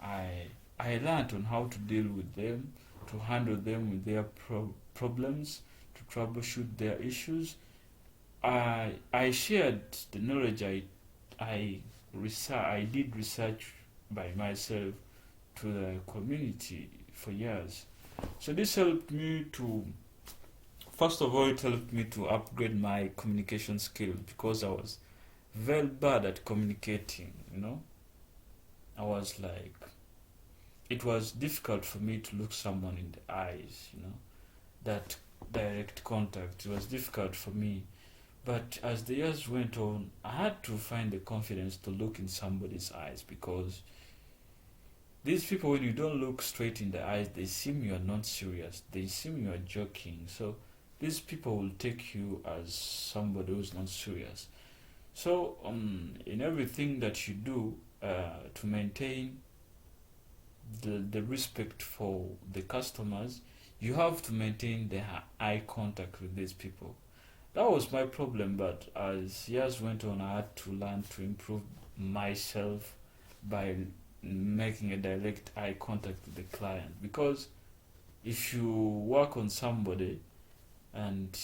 I learned on how to deal with them, to handle them with their problems, to troubleshoot their issues. I shared the knowledge I did research by myself to the community for years. So this helped me to, first of all, it helped me to upgrade my communication skills, because I was very bad at communicating, I was like, it was difficult for me to look someone in the eyes, that direct contact. It was difficult for me. But as the years went on, I had to find the confidence to look in somebody's eyes, because these people, when you don't look straight in the eyes, they seem you are not serious. They seem you are joking. So these people will take you as somebody who's not serious. So in everything that you do, to maintain the respect for the customers, you have to maintain the eye contact with these people. That was my problem, but as years went on, I had to learn to improve myself by making a direct eye contact with the client. Because if you work on somebody and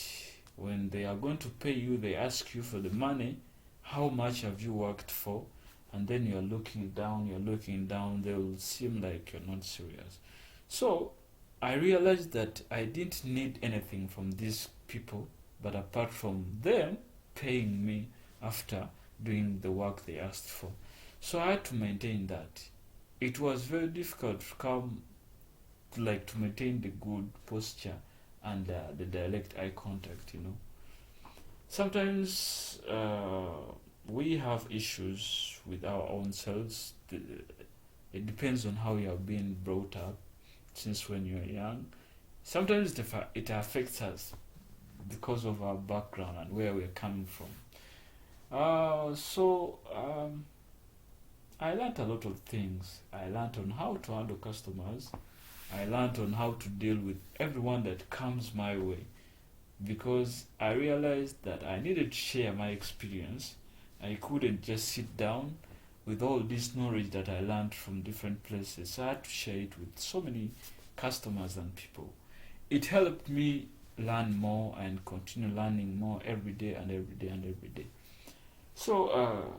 when they are going to pay you, they ask you for the money, how much have you worked for? And then you're looking down, they will seem like you're not serious. So I realized that I didn't need anything from these people, but apart from them paying me after doing the work they asked for. So I had to maintain that. It was very difficult to maintain the good posture and the direct eye contact, Sometimes we have issues with our own selves. It depends on how you have been brought up since when you're young. Sometimes it affects us because of our background and where we're coming from. So I learned a lot of things. I learned on how to handle customers. I learned on how to deal with everyone that comes my way, because I realized that I needed to share my experience. I couldn't just sit down with all this knowledge that I learned from different places. I had to share it with so many customers and people. It helped me learn more and continue learning more every day and every day and every day. So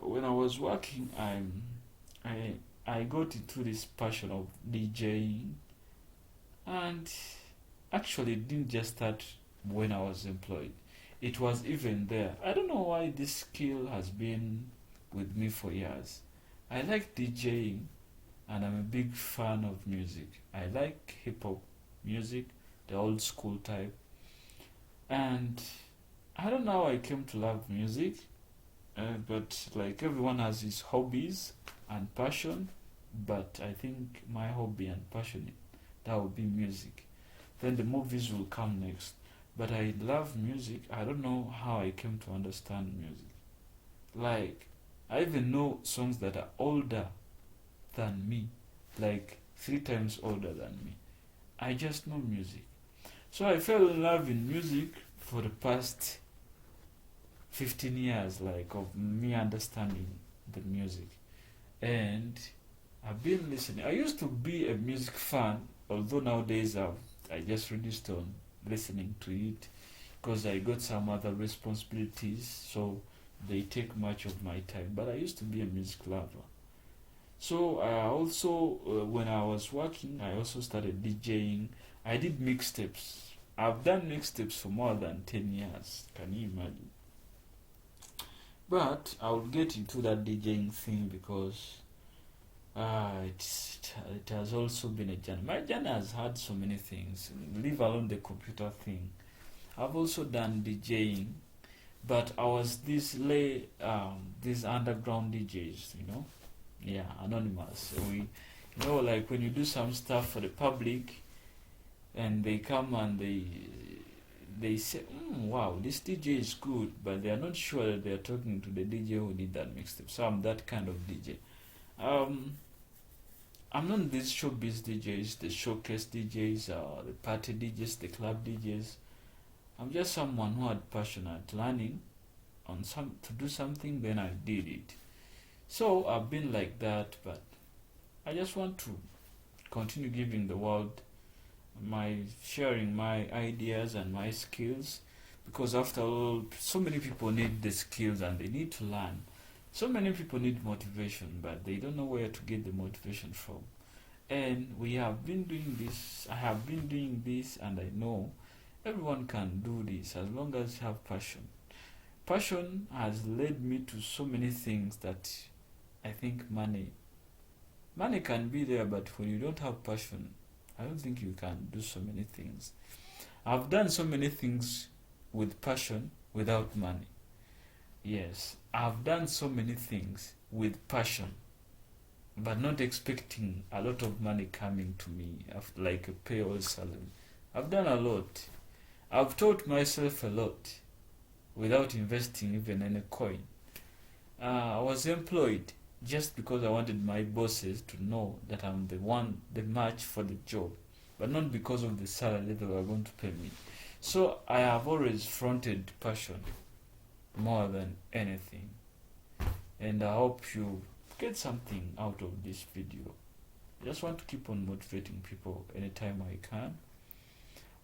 when I was working, I got into this passion of DJing, and actually it didn't just start when I was employed. It was even there. I don't know why this skill has been with me for years. I like DJing, and I'm a big fan of music. I like hip hop music, the old school type. And I don't know how I came to love music, but like everyone has his hobbies and passion. But I think my hobby and passion, that would be music. Then the movies will come next. But I love music. I don't know how I came to understand music. Like, I even know songs that are older than me, like 3 times older than me. I just know music. So I fell in love in music for the past 15 years, like, of me understanding the music. And I've been listening. I used to be a music fan, although nowadays I just reduced on listening to it because I got some other responsibilities, so they take much of my time. But I used to be a music lover. So I also, when I was working, I also started DJing. I did mixtapes. I've done mixtapes for more than 10 years. Can you imagine? But I will get into that DJing thing because it has also been a journey. My journey has had so many things, leave alone the computer thing. I've also done DJing, but I was these underground DJs, anonymous. We, like when you do some stuff for the public, and they come and they say, wow, this DJ is good, but they are not sure that they are talking to the DJ who did that mixtape. So I'm that kind of DJ. I'm not these showbiz DJs, the showcase DJs, the party DJs, the club DJs. I'm just someone who had passion at learning to do something, then I did it. So I've been like that, but I just want to continue giving the world sharing my ideas and my skills, because after all, so many people need the skills and they need to learn. So many people need motivation, but they don't know where to get the motivation from. And we have been doing this, I have been doing this, and I know everyone can do this as long as you have passion. Passion has led me to so many things that I think money can be there, but when you don't have passion, I don't think you can do so many things. I've done so many things with passion without money. Yes, I've done so many things with passion, but not expecting a lot of money coming to me, like a pay or salary. I've done a lot. I've taught myself a lot without investing even in a coin. I was employed just because I wanted my bosses to know that I'm the match for the job, but not because of the salary they were going to pay me. So I have always fronted passion more than anything, and I hope you get something out of this video. I just want to keep on motivating people anytime I can,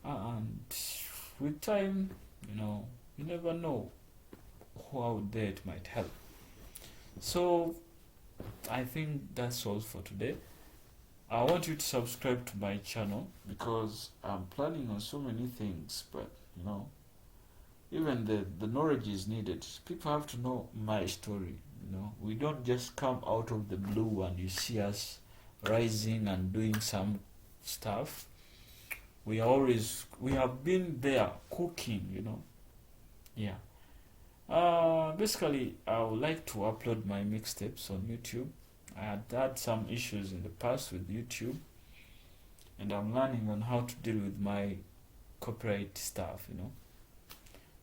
and with time, you never know who out there it might help. So I think that's all for today. I want you to subscribe to my channel because I'm planning on so many things, but even the knowledge is needed. People have to know my story. We don't just come out of the blue and you see us rising and doing some stuff. We have been there cooking, Yeah. Basically, I would like to upload my mixtapes on YouTube. I had some issues in the past with YouTube, and I'm learning on how to deal with my copyright stuff,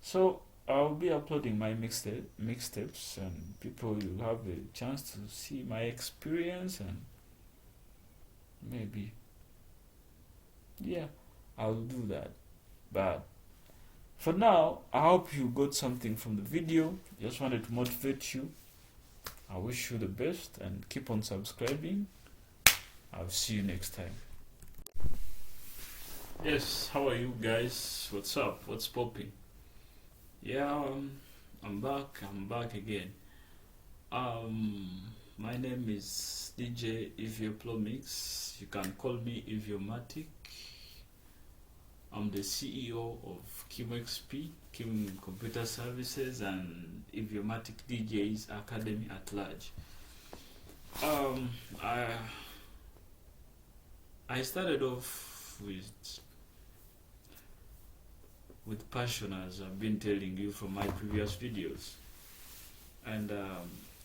So I'll be uploading my mixtapes, and people will have a chance to see my experience, and maybe, I'll do that. But for now, I hope you got something from the video. Just wanted to motivate you. I wish you the best and keep on subscribing. I'll see you next time. Yes, how are you guys? What's up? What's popping? Yeah, I'm back again. My name is DJ Eviopromix. You can call me Eviomatic. I'm the CEO of Kimxp, Kim Computer Services, and Eviomatic Djeviopromix Academy at large. Um, I I started off with passion, as I've been telling you from my previous videos, and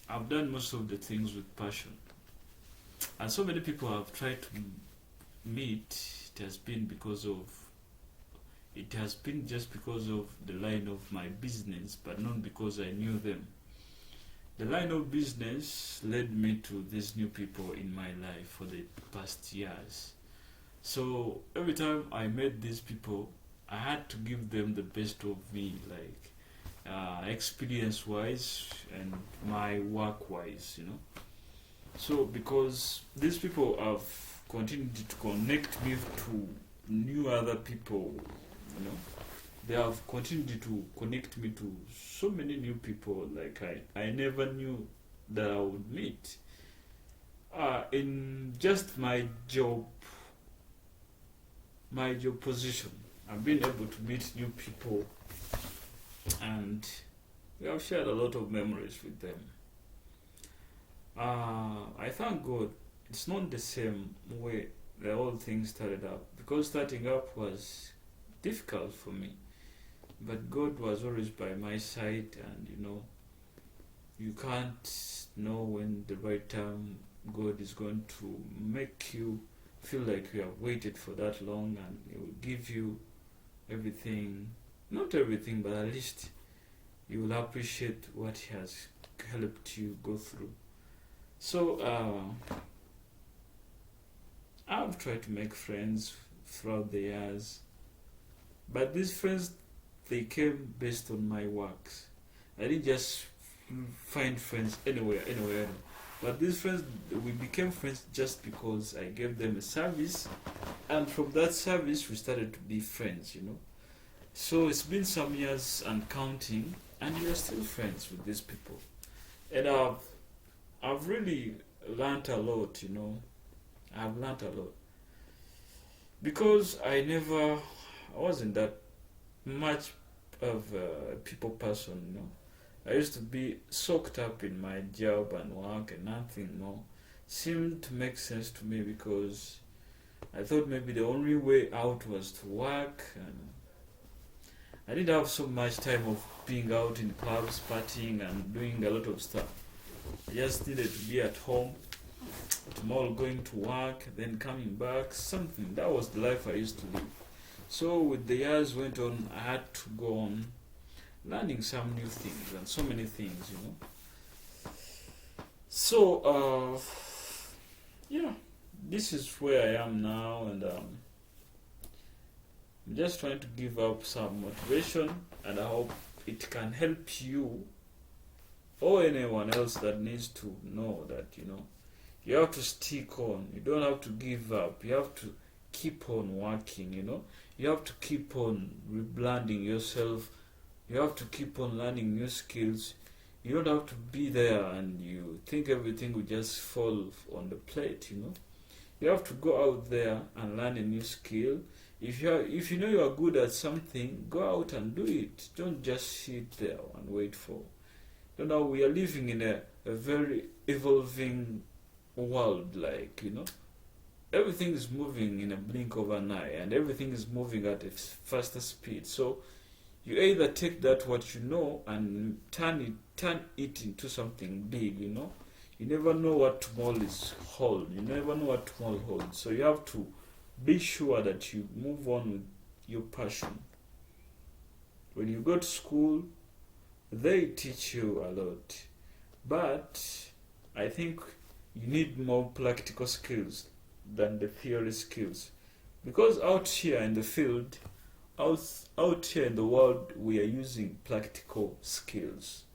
I've done most of the things with passion. And so many people have tried to meet. It has been just because of the line of my business, but not because I knew them. The line of business led me to these new people in my life for the past years. So every time I met these people, I had to give them the best of me, like experience wise and my work wise. So because these people have continued to connect me to new other people, they have continued to connect me to so many new people like I never knew that I would meet. In just my job position, I've been able to meet new people, and we have shared a lot of memories with them. I thank God it's not the same way the whole thing started up, because starting up was difficult for me, but God was always by my side, and you can't know when the right time God is going to make you feel like you have waited for that long, and He will give you everything. Not everything, but at least you will appreciate what He has helped you go through. So I've tried to make friends throughout the years, but these friends, they came based on my works. I didn't just find friends anywhere. But these friends, we became friends just because I gave them a service, and from that service we started to be friends. So it's been some years and counting, and we are still friends with these people. And I've really learned a lot. I've learned a lot, because I wasn't that much of a people person. I used to be soaked up in my job and work, and nothing seemed to make sense to me, because I thought maybe the only way out was to work, and I didn't have so much time of being out in clubs, partying and doing a lot of stuff. I just needed to be at home, tomorrow going to work, then coming back, something. That was the life I used to live. So with the years went on, I had to go on learning some new things and so many things. So yeah, this is where I am now, and I'm just trying to give up some motivation, and I hope it can help you or anyone else that needs to know that you have to stick on. You don't have to give up. You have to keep on working. You have to keep on rebranding yourself. You have to keep on learning new skills. You don't have to be there and you think everything will just fall on the plate. You have to go out there and learn a new skill. If you know you are good at something, go out and do it. Don't just sit there and wait for. We are living in a very evolving world, everything is moving in a blink of an eye, and everything is moving at a faster speed. So you either take that what you know and turn it into something big. You never know what tomorrow holds. You never know what tomorrow holds. So you have to be sure that you move on with your passion. When you go to school, they teach you a lot, but I think you need more practical skills than the theory skills, because out here in the field, out here in the world, we are using practical skills.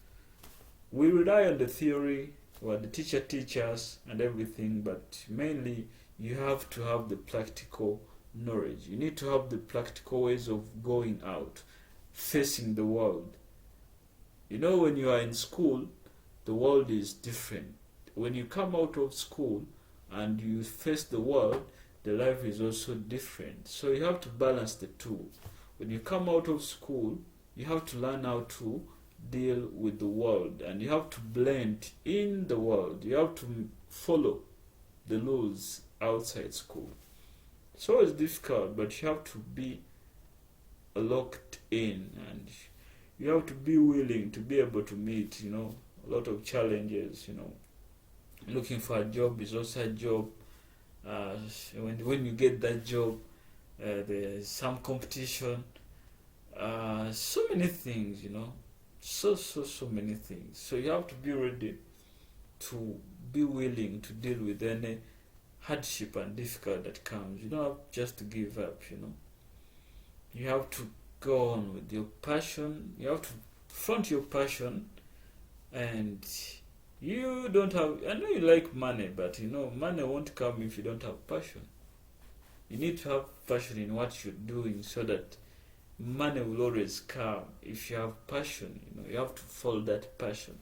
We rely on the theory, what the teacher teaches and everything, but mainly you have to have the practical knowledge. You need to have the practical ways of going out, facing the world. You know, when you are in school, the world is different. When you come out of school and you face the world, the life is also different. So you have to balance the two. When you come out of school, you have to learn how to deal with the world, and you have to blend in the world. You have to follow the rules outside school. So it's difficult, but you have to be locked in, and you have to be willing to be able to meet, a lot of challenges. Looking for a job is also a job. When you get that job, there's some competition. So many things, so many things. So you have to be ready to be willing to deal with any hardship and difficult that comes. You don't have just to give up. You have to go on with your passion. You have to front your passion, and you don't have, I know you like money, but money won't come if you don't have passion. You need to have passion in what you're doing so that money will always come. If you have passion, you have to follow that passion.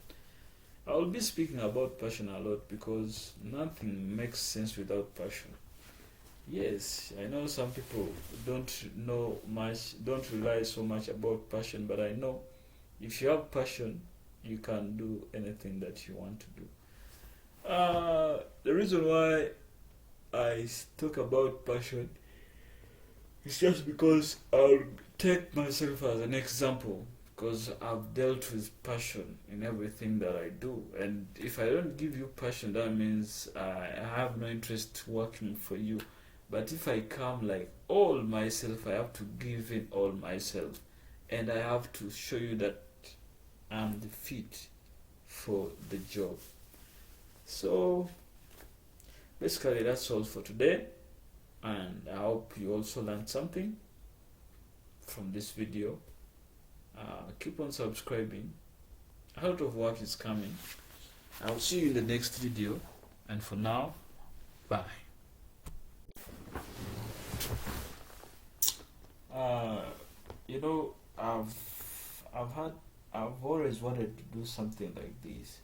I will be speaking about passion a lot because nothing makes sense without passion. Yes, I know some people don't know much, don't rely so much about passion, but I know if you have passion, you can do anything that you want to do. The reason why I talk about passion is just because I'll take myself as an example, because I've dealt with passion in everything that I do. And if I don't give you passion, that means I have no interest working for you. But if I come like all myself, I have to give in all myself, and I have to show you that I'm the fit for the job. So basically that's all for today, and I hope you also learned something from this video. Keep on subscribing. A lot of work is coming. I'll see you in the next video, and for now, bye. I've always wanted to do something like this,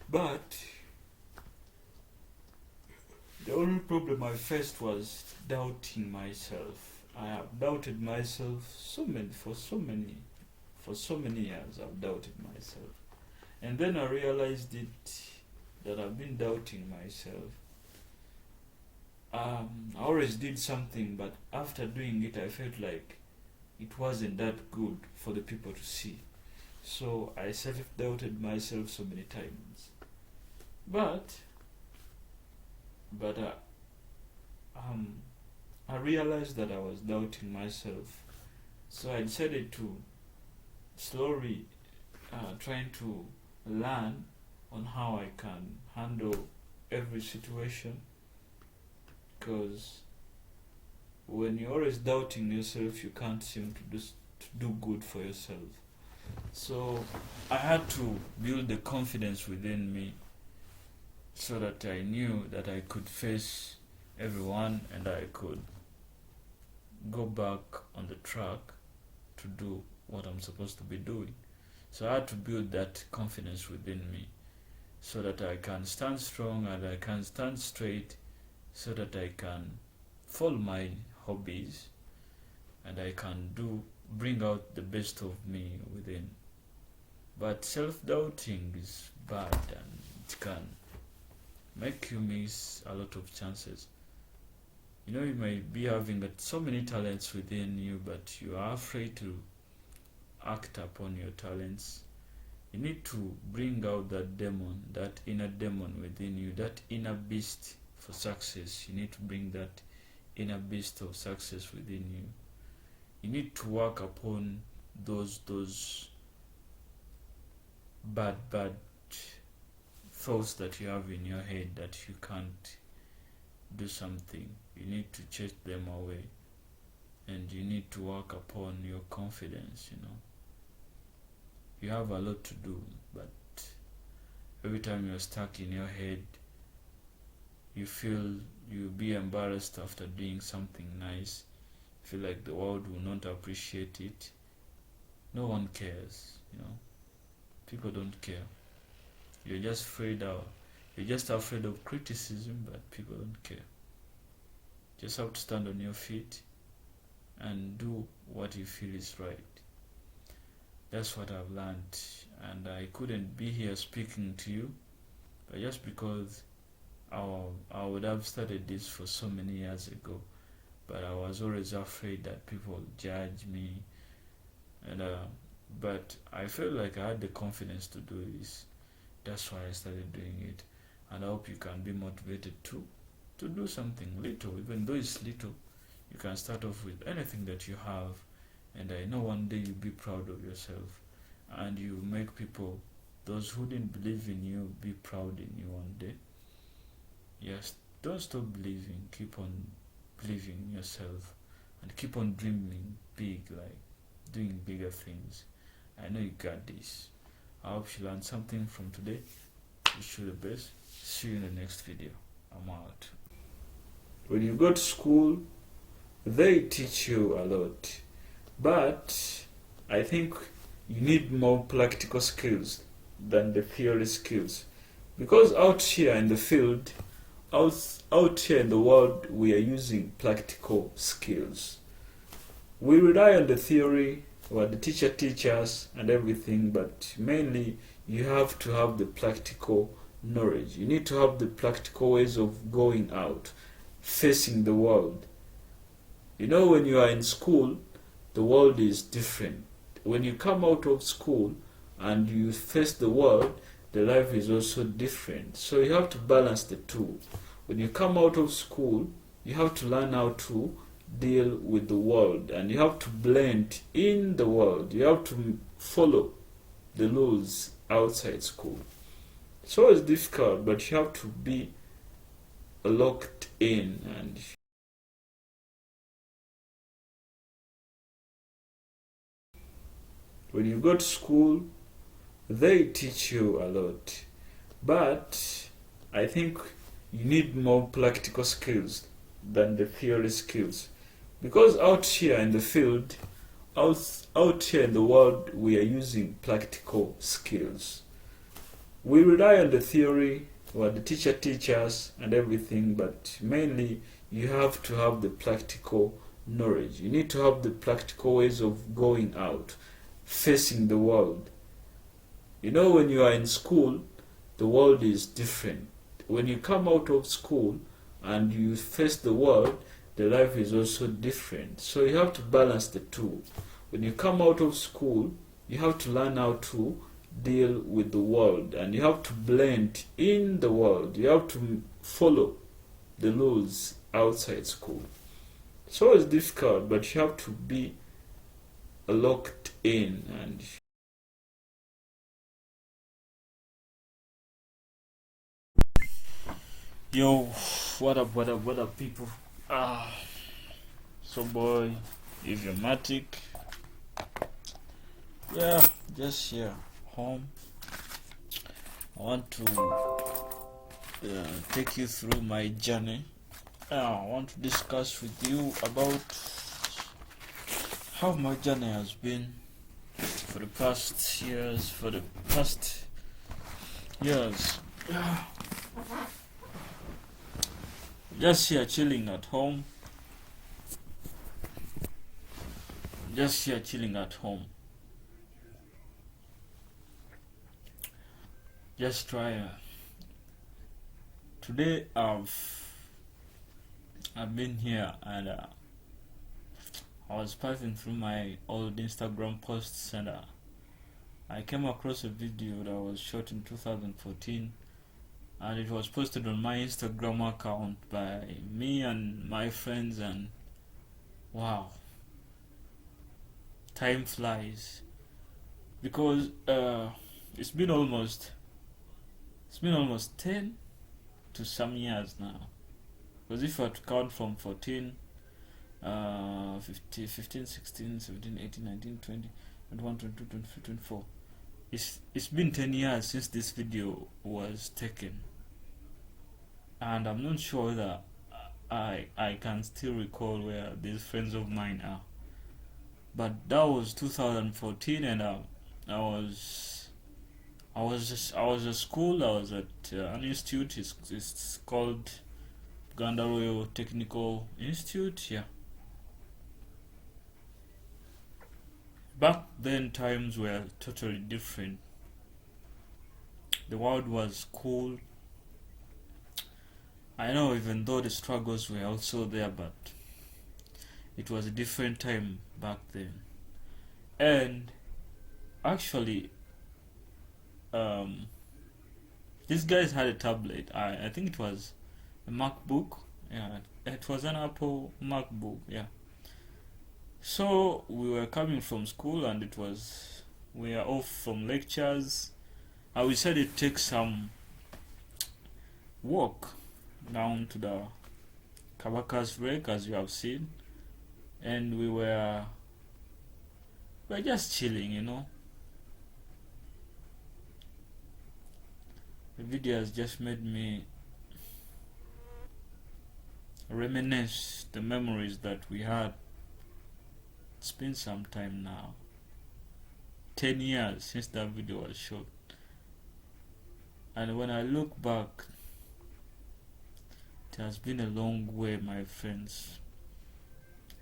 but the only problem I faced was doubting myself. I have doubted myself for so many years. I've doubted myself, and then I realized that I've been doubting myself. I always did something, but after doing it, I felt like it wasn't that good for the people to see. So I self-doubted myself so many times. But I realized that I was doubting myself. So I decided to slowly trying to learn on how I can handle every situation. Because when you're always doubting yourself, you can't seem to do good for yourself. So I had to build the confidence within me so that I knew that I could face everyone and I could go back on the track to do what I'm supposed to be doing. So I had to build that confidence within me so that I can stand strong and I can stand straight, so that I can follow my hobbies and I can bring out the best of me within. But self-doubting is bad, and it can make you miss a lot of chances. You may be having so many talents within you, but you are afraid to act upon your talents. You need to bring out that demon, that inner demon within you, that inner beast for success. You need to bring that inner beast of success within you. You need to work upon those bad thoughts that you have in your head that you can't do something. You need to chase them away, and you need to work upon your confidence. You have a lot to do, but every time you're stuck in your head, you feel you'll be embarrassed after doing something nice, feel like the world will not appreciate it. No one cares, people don't care. You're just afraid of criticism, but people don't care. Just have to stand on your feet and do what you feel is right. That's what I've learned, and I couldn't be here speaking to you, but just because I would have started this for so many years ago, but I was always afraid that people would judge me, and but I felt like I had the confidence to do this. That's why I started doing it, and I hope you can be motivated too, to do something little, even though it's little. You can start off with anything that you have, and I know one day you'll be proud of yourself, and you make people, those who didn't believe in you, be proud in you one day. Yes, don't stop believing. Keep on believing in yourself, and keep on dreaming big, like doing bigger things. I know you got this. I hope you learned something from today. Wish you the best. See you in the next video. I'm out. When you go to school, they teach you a lot, but I think you need more practical skills than the theory skills, because out here in the field, out here in the world, we are using practical skills. We rely on the theory, what the teacher teaches and everything, but mainly you have to have the practical knowledge. You need to have the practical ways of going out, facing the world. When you are in school, the world is different. When you come out of school and you face the world, the life is also different. So you have to balance the two. When you come out of school, you have to learn how to deal with the world, and you have to blend in the world. You have to follow the rules outside school. It's always difficult, but you have to be locked in. And when you go to school, they teach you a lot, but I think you need more practical skills than the theory skills, because out here in the field, out here in the world, we are using practical skills. We rely on the theory, what the teacher teaches and everything, but mainly you have to have the practical knowledge. You need to have the practical ways of going out, facing the world. When you are in school, the world is different. When you come out of school and you face the world, the life is also different. So you have to balance the two. When you come out of school, you have to learn how to deal with the world, and you have to blend in the world. You have to follow the rules outside school. It's always difficult, but you have to be locked in. And yo, what up people? So boy, Eviomatic. Yeah, just here home. I want to take you through my journey. I want to discuss with you about how my journey has been for the past years. Just here chilling at home. Just try. Today I've been here, and I was passing through my old Instagram posts, and I came across a video that was shot in 2014, and it was posted on my Instagram account by me and my friends, and wow, time flies, because it's been almost 10 to some years now, because if I had to count from 14, 15, 16, 17, 18, 19, 20, 21, 22, 23, 24. It's been 10 years since this video was taken, and I'm not sure whether I can still recall where these friends of mine are. But that was 2014, and I was at school. I was at an institute. It's called Uganda Royal Technical Institute. Yeah. Back then, times were totally different. The world was cool. I know, even though the struggles were also there, but it was a different time back then. And actually, these guys had a tablet. I think it was a MacBook. Yeah, it was an Apple MacBook. Yeah. So we were coming from school, and we were off from lectures. We decided to take some walk down to the Kabaka's Lake, as you have seen, and we were just chilling, you know. The video has just made me reminisce the memories that we had. It's been some time now, 10 years since that video was shot, and when I look back, it has been a long way, my friends.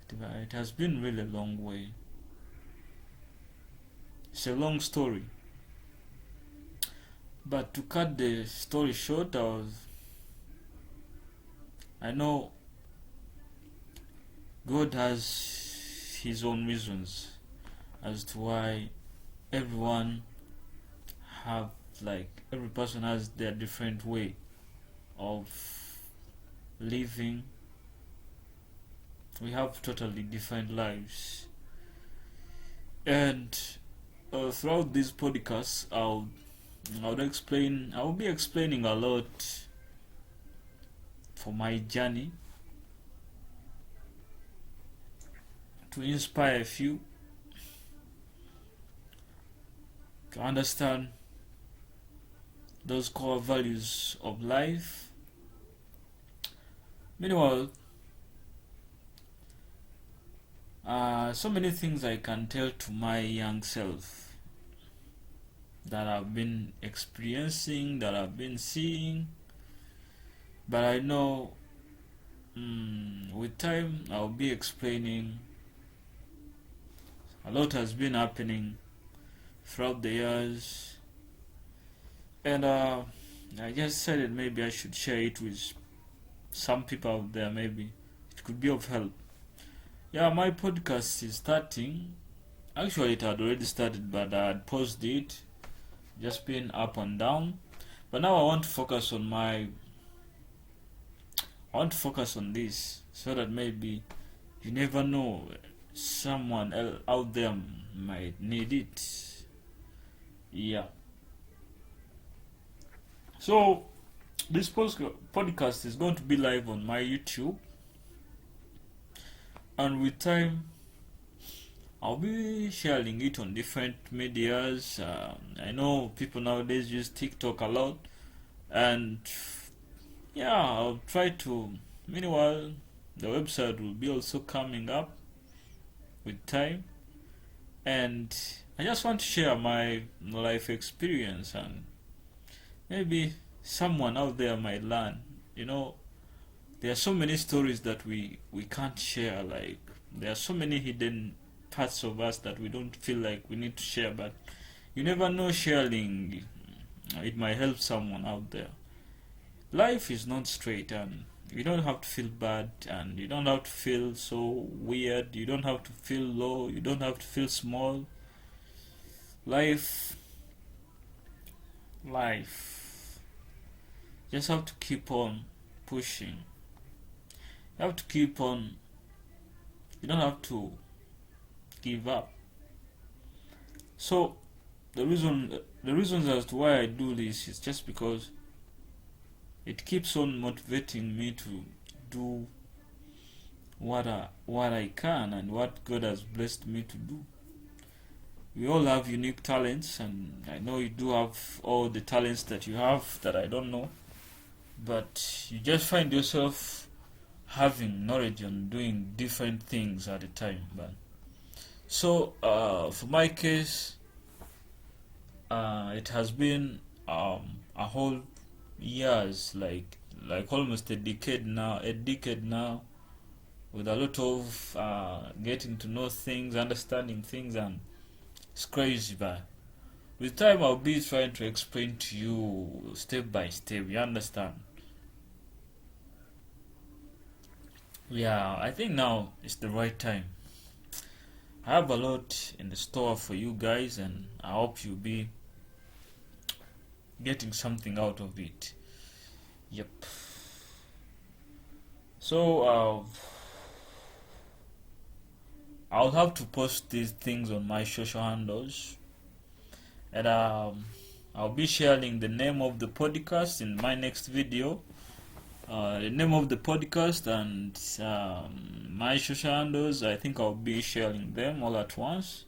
It has been really a long way. It's a long story, but to cut the story short, I know God has his own reasons as to why every person has their different way of living. We have totally different lives, and throughout these podcasts, I'll be explaining a lot for my journey, to inspire a few to understand those core values of life. Meanwhile, so many things I can tell to my young self that I've been experiencing, that I've been seeing, but I know with time I'll be explaining. A lot has been happening throughout the years, and I just said it, maybe I should share it with some people out there. Maybe it could be of help. Yeah, my podcast is starting. Actually, it had already started, but I had paused it, just been up and down. But now I want to focus on this, so that maybe, you never know, someone out there might need it. Yeah. So this podcast is going to be live on my YouTube, and with time I'll be sharing it on different medias. I know people nowadays use TikTok a lot, and yeah, I'll try to. Meanwhile, the website will be also coming up with time, and I just want to share my life experience, and maybe someone out there might learn. You know, there are so many stories that we can't share. Like, there are so many hidden parts of us that we don't feel like we need to share, but you never know, sharing it might help someone out there. Life is not straight, and you don't have to feel bad, and you don't have to feel so weird, you don't have to feel low, you don't have to feel small. Life just have to keep on pushing. You have to keep on. You don't have to give up. So the reasons as to why I do this is just because it keeps on motivating me to do what I can and what God has blessed me to do. We all have unique talents, and I know you do have all the talents that you have that I don't know, but you just find yourself having knowledge on doing different things at a time. But so for my case, it has been a whole years, like almost a decade now, with a lot of getting to know things, understanding things, and it's crazy. But with time, I'll be trying to explain to you step by step. You understand? Yeah, I think now is the right time. I have a lot in the store for you guys, and I hope you'll be getting something out of it. Yep. So I'll have to post these things on my social handles, and I'll be sharing the name of the podcast in my next video. The name of the podcast and my social handles, I think I'll be sharing them all at once.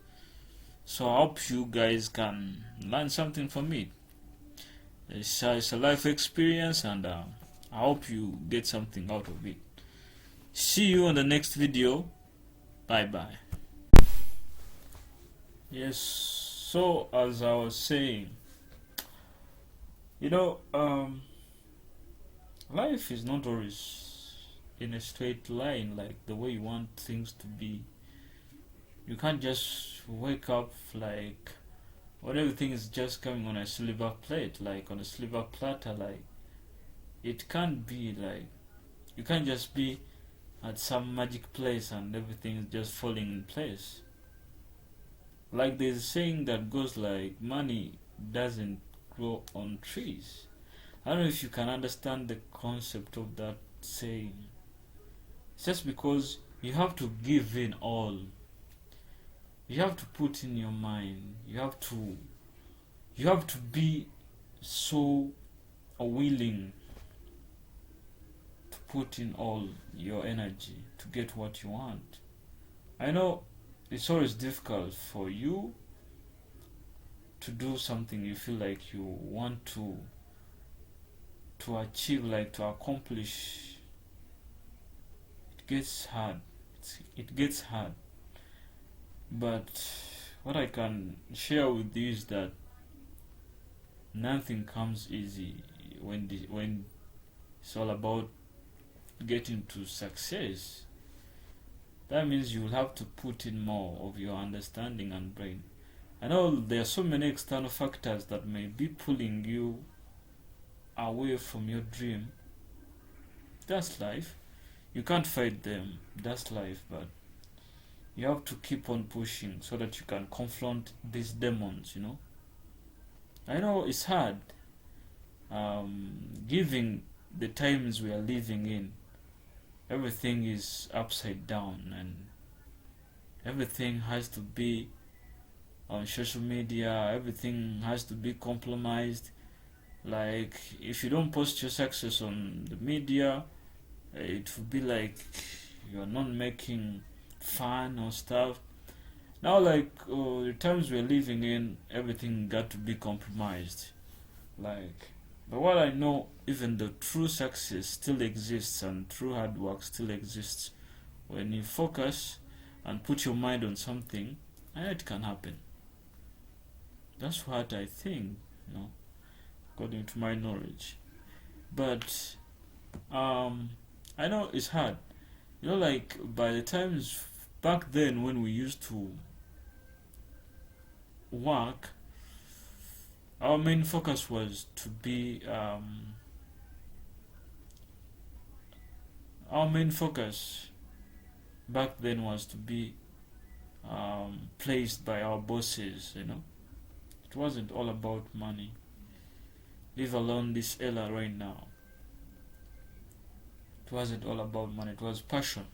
So I hope you guys can learn something from it. It's a life experience, and I hope you get something out of it. See you on the next video. Bye bye. Yes, so as I was saying, life is not always in a straight line like the way you want things to be. You can't just wake up like everything is just coming on a silver plate, like on a silver platter. Like, it can't be like, you can't just be at some magic place and everything is just falling in place. Like, there's a saying that goes like, money doesn't grow on trees. I don't know if you can understand the concept of that saying. It's just because you have to give in all. You have to put in your mind. You have to be so willing to put in all your energy to get what you want. I know it's always difficult for you to do something you feel like you want to achieve, like to accomplish. It gets hard. But what I can share with you is that nothing comes easy when it's all about getting to success. That means you will have to put in more of your understanding and brain. I know there are so many external factors that may be pulling you away from your dream. That's life. You can't fight them. That's life. But you have to keep on pushing so that you can confront these demons, I know it's hard, given the times we are living in. Everything is upside down, and everything has to be on social media. Everything has to be compromised. Like, if you don't post your success on the media, it would be like you're not making fun or stuff. Now, like, the times we're living in, everything got to be compromised. Like, but what I know, even the true success still exists and true hard work still exists. When you focus and put your mind on something, it can happen. That's what I think, according to my knowledge. But I know it's hard. Like, by the times back then when we used to work, our main focus was to be our main focus back then was to be placed by our bosses. It wasn't all about money. Leave alone this era right now. It wasn't all about money. It was passion.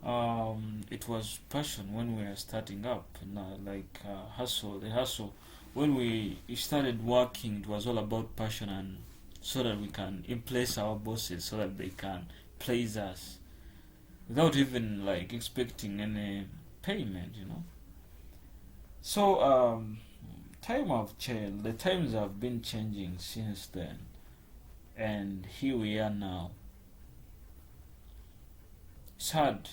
It was passion when we were starting up, hustle. The hustle. When we started working, it was all about passion, and so that we can impress our bosses, so that they can praise us, without even like expecting any payment. So time have changed. The times have been changing since then, and here we are now. it's hard.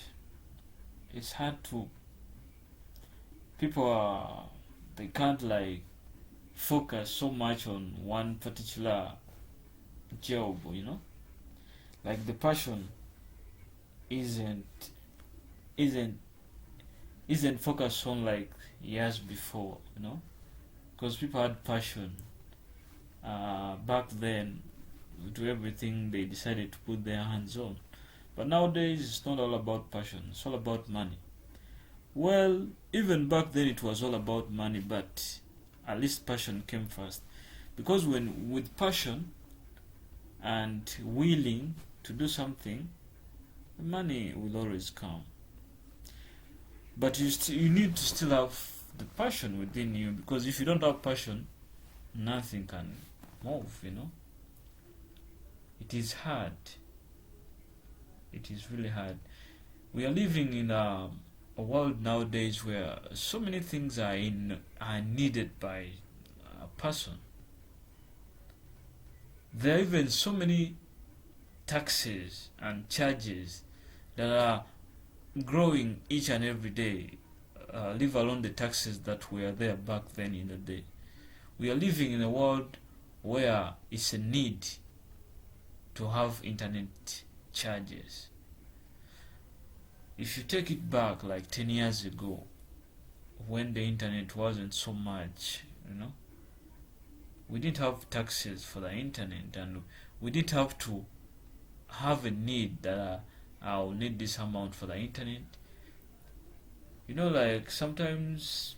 It's hard to people are they can't like focus so much on one particular job, like the passion isn't isn't isn't focused on like years before, because people had passion back then to everything they decided to put their hands on. But nowadays it's not all about passion, it's all about money. Well, even back then it was all about money, but at least passion came first. Because when with passion and willing to do something, the money will always come. But you need to still have the passion within you, because if you don't have passion, nothing can move, It is hard. It is really hard. We are living in a world nowadays where so many things are needed by a person. There are even so many taxes and charges that are growing each and every day, leave alone the taxes that were there back then in the day. We are living in a world where it's a need to have internet charges. If you take it back like 10 years ago, when the internet wasn't so much, we didn't have taxes for the internet, and we didn't have to have a need that I'll need this amount for the internet. Like sometimes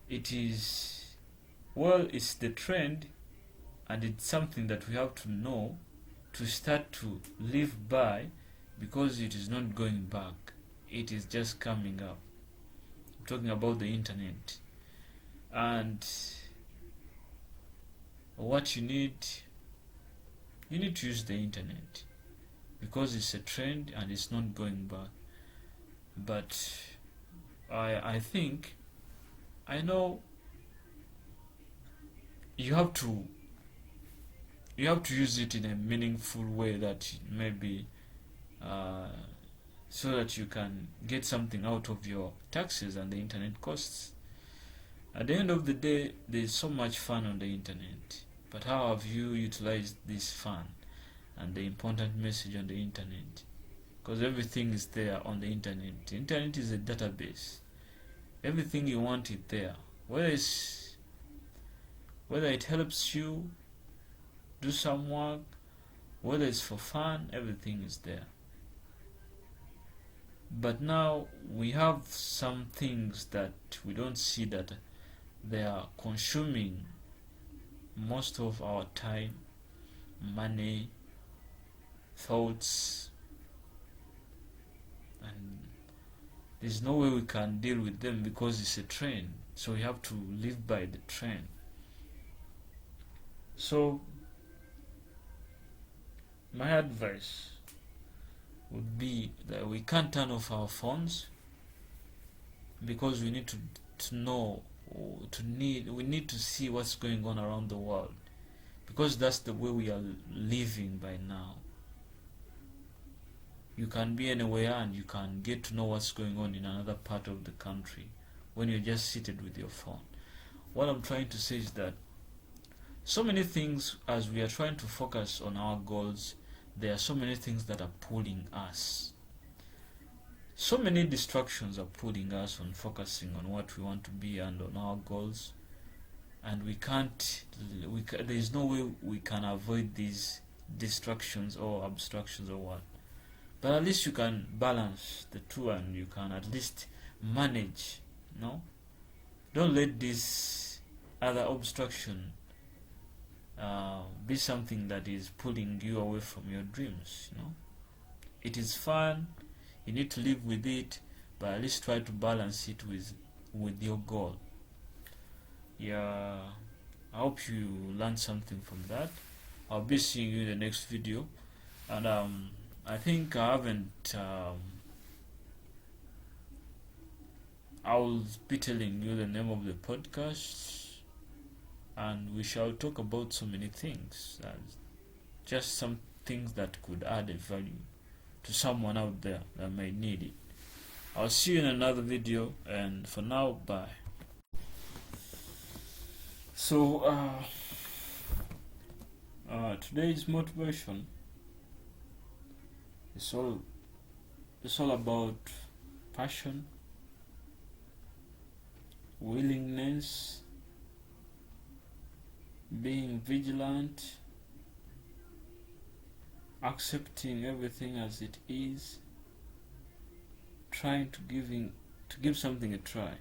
it's the trend, and it's something that we have to know to start to live by, because it is not going back, it is just coming up. I'm talking about the internet. And what you need to use the internet, because it's a trend and it's not going back. But I know you have to use it in a meaningful way, that maybe so that you can get something out of your taxes and the internet costs. At the end of the day, there's so much fun on the internet, but how have you utilized this fun and the important message on the internet? Because everything is there on the internet. The internet is a database. Everything you want is there. Whether it helps you do some work, whether it's for fun, everything is there. But now we have some things that we don't see, that they are consuming most of our time, money, thoughts, and there's no way we can deal with them because it's a trend. So we have to live by the trend. So my advice would be that we can't turn off our phones, because we need to know, we need to see what's going on around the world, because that's the way we are living by now. You can be anywhere and you can get to know what's going on in another part of the country when you're just seated with your phone. What I'm trying to say is that so many things, as we are trying to focus on our goals, there are so many things that are pulling us. So many distractions are pulling us on focusing on what we want to be and on our goals, and there is no way we can avoid these distractions or obstructions or what. But at least you can balance the two, and you can at least manage. Don't let this other obstruction be something that is pulling you away from your dreams. It is fun, you need to live with it, but at least try to balance it with your goal. I hope you learned something from that. I'll be seeing you in the next video, and I think I haven't I'll be telling you the name of the podcast, and we shall talk about so many things, just some things that could add a value to someone out there that may need it. I'll see you in another video, and for now, bye. So today's motivation is all about passion, willingness, being vigilant, accepting everything as it is, trying to give something a try.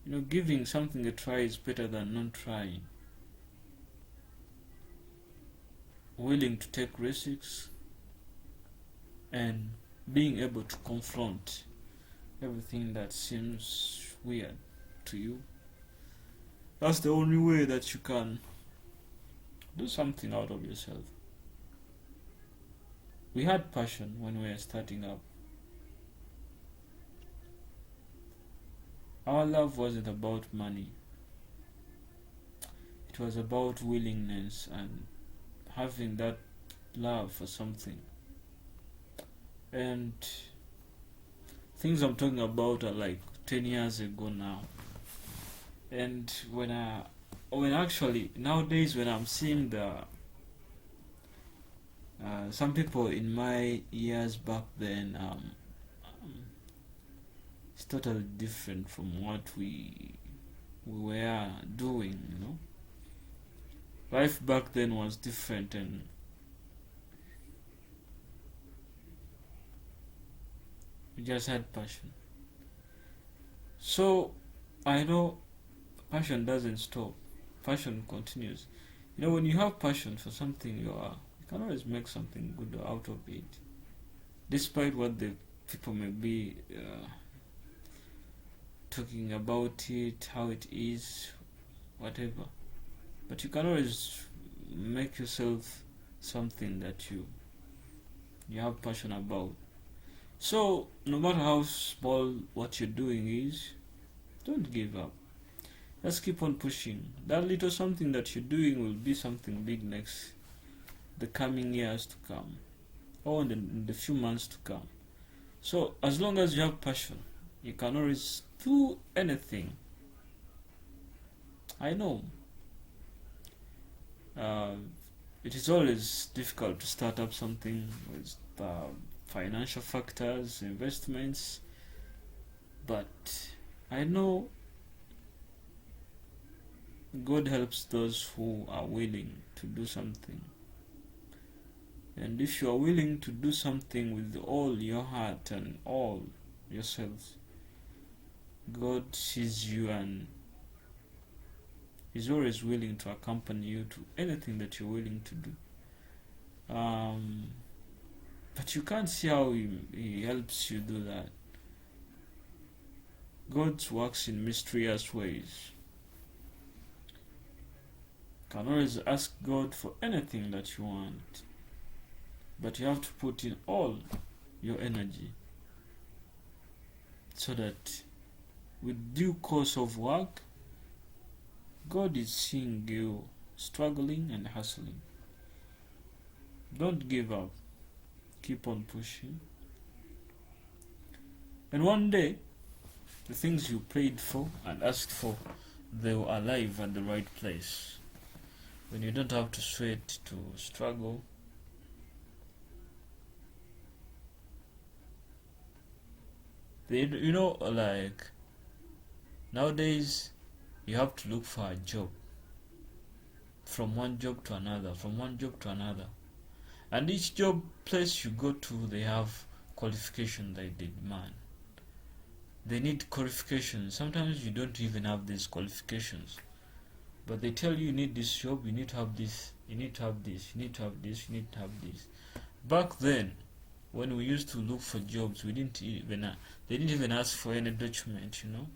You know, giving something a try is better than not trying. Willing to take risks and being able to confront everything that seems weird to you. That's the only way that you can do something out of yourself. We had passion when we were starting up. Our love wasn't about money. It was about willingness and having that love for something. And things I'm talking about are like 10 years ago now. And when actually nowadays when I'm seeing the some people in my years back then, it's totally different from what we were doing, you know. Life back then was different, and we just had passion. So I know passion doesn't stop. Passion continues. You know, when you have passion for something, you can always make something good out of it, despite what the people may be talking about it, how it is, whatever. But you can always make yourself something that you have passion about. So no matter how small what you're doing is, don't give up. Just keep on pushing. That little something that you're doing will be something big next the coming years to come, or in the few months to come. So as long as you have passion, you can always do anything. I know it is always difficult to start up something with financial factors, investments, but I know God helps those who are willing to do something. And if you are willing to do something with all your heart and all yourself, God sees you and is always willing to accompany you to anything that you're willing to do. But you can't see how he helps you do that. God works in mysterious ways. You can always ask God for anything that you want, but you have to put in all your energy so that with due course of work, God is seeing you struggling and hustling. Don't give up. Keep on pushing. And one day, the things you prayed for and asked for, they will arrive at the right place. When you don't have to sweat, to struggle. You know, like nowadays you have to look for a job, from one job to another, and each job place you go to, they have qualification that they demand. They need qualifications. Sometimes you don't even have these qualifications, but they tell you need this job, you need to have this, you need to have this, you need to have this, you need to have this. Back then, when we used to look for jobs, they didn't even ask for any document, you know.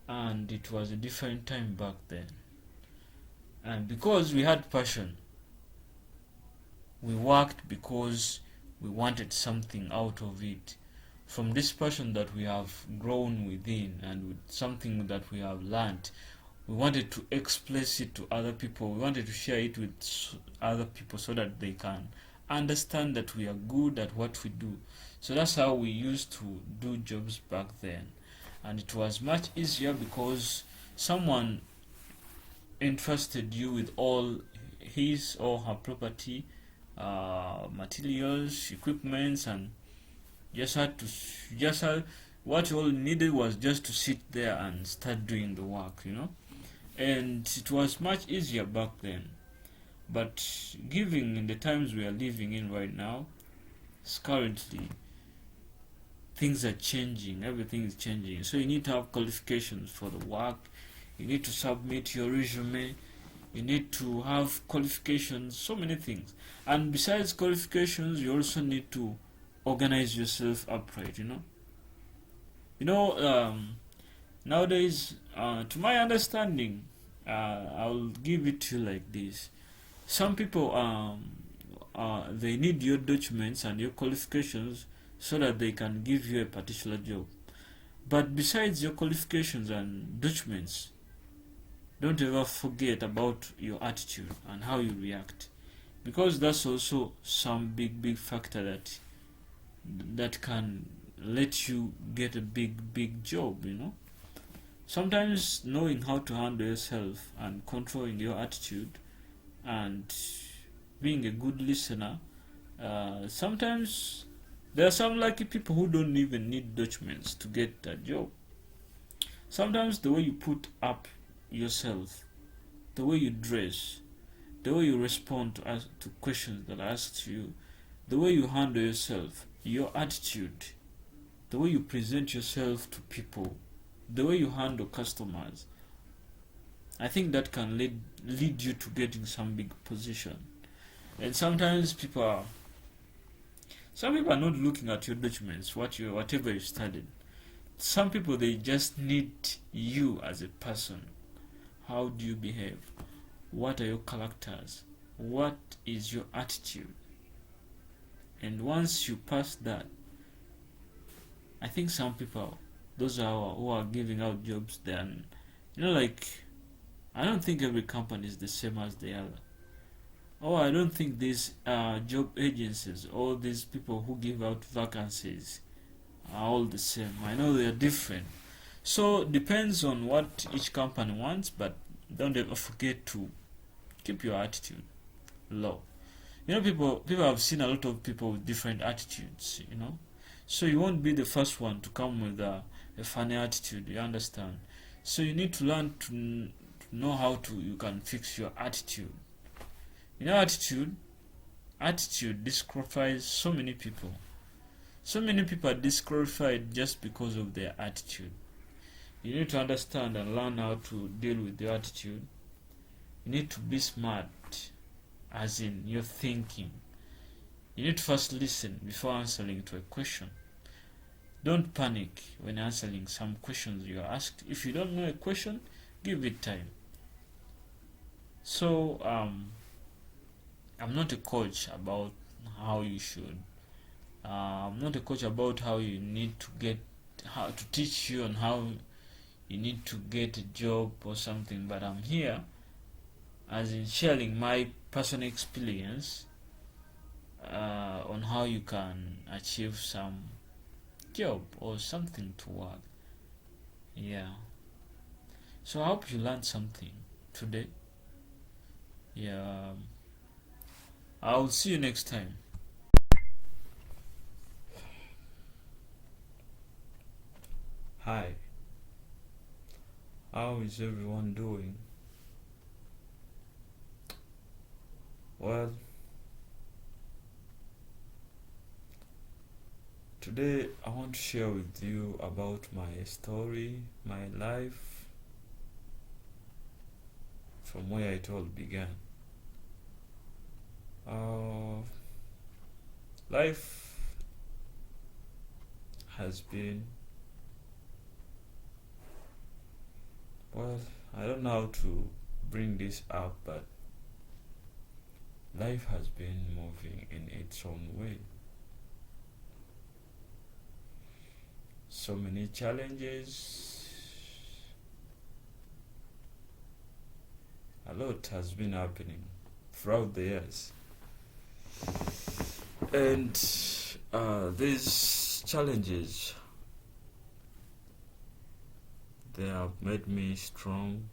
And it was a different time back then. And because we had passion, we worked because we wanted something out of it. From this passion that we have grown within, and with something that we have learned, we wanted to express it to other people. We wanted to share it with other people so that they can understand that we are good at what we do. So that's how we used to do jobs back then, and it was much easier because someone entrusted you with all his or her property, materials, equipments, and what you all needed was just to sit there and start doing the work, and it was much easier back then. But given the times we are living in right now, currently things are changing, everything is changing, so you need to have qualifications for the work, you need to submit your resume, you need to have qualifications, so many things. And besides qualifications, you also need to organize yourself upright. Nowadays, to my understanding, I'll give it to you like this. Some people they need your documents and your qualifications so that they can give you a particular job. But besides your qualifications and documents, don't ever forget about your attitude and how you react, because that's also some big factor that can let you get a big job. Sometimes knowing how to handle yourself and controlling your attitude and being a good listener, sometimes there are some lucky people who don't even need documents to get that job. Sometimes the way you put up yourself, the way you dress, the way you respond to questions that are asked to you, the way you handle yourself, your attitude, the way you present yourself to people, the way you handle customers, I think that can lead you to getting some big position. And sometimes some people are not looking at your documents, whatever you studied. Some people, they just need you as a person. How do you behave? What are your characters? What is your attitude? And once you pass that, I think some people, those who are giving out jobs, then I don't think every company is the same as the other. I don't think these job agencies, all these people who give out vacancies, are all the same. I know they are different. So depends on what each company wants, but don't ever forget to keep your attitude low. People have seen a lot of people with different attitudes, so you won't be the first one to come with a funny attitude, you understand? So you need to learn to know how you can fix your attitude. Attitude disqualifies so many people. So many people are disqualified just because of their attitude. You need to understand and learn how to deal with your attitude. You need to be smart, as in your thinking. You need to first listen before answering to a question. Don't panic when answering some questions you are asked. If you don't know a question, give it time. So, I'm not a coach about how you should. I'm not a coach about how you need to how to teach you on how you need to get a job or something, but I'm here as in sharing my personal experience on how you can achieve some job or something to work. Yeah. So I hope you learned something today. Yeah. I'll see you next time. Hi. How is everyone doing? Well, today I want to share with you about my story, my life, from where it all began. Life has been, I don't know how to bring this up, but life has been moving in its own way. So many challenges, a lot has been happening throughout the years. And these challenges, they have made me strong.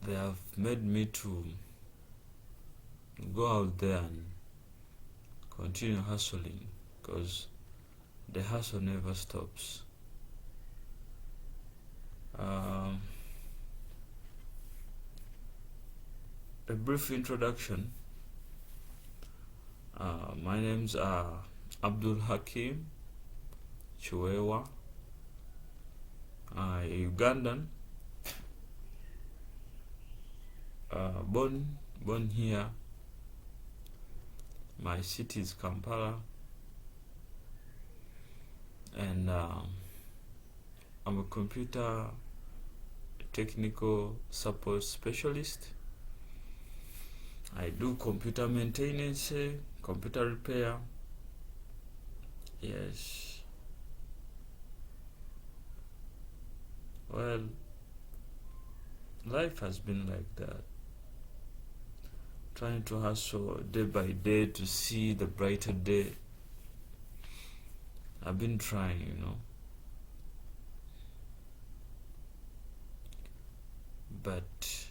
They have made me to go out there and continue hustling, because the hustle never stops. A brief introduction. My names are Abdul Hakim Chiwewa, a Ugandan, born here. My city is Kampala, and I'm a computer technical support specialist. I do computer maintenance, computer repair. Yes. Well, life has been like that. Trying to hustle day by day to see the brighter day. I've been trying, but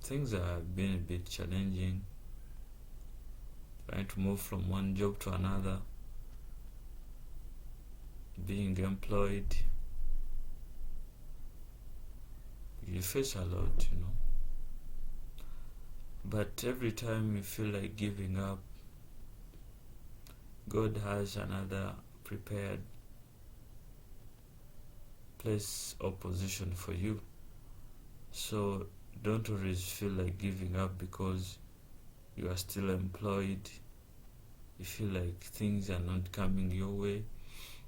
things have been a bit challenging. Trying to move from one job to another, being employed. You face a lot, But every time you feel like giving up, God has another prepared place or position for you. So don't always feel like giving up because you are still employed. You feel like things are not coming your way.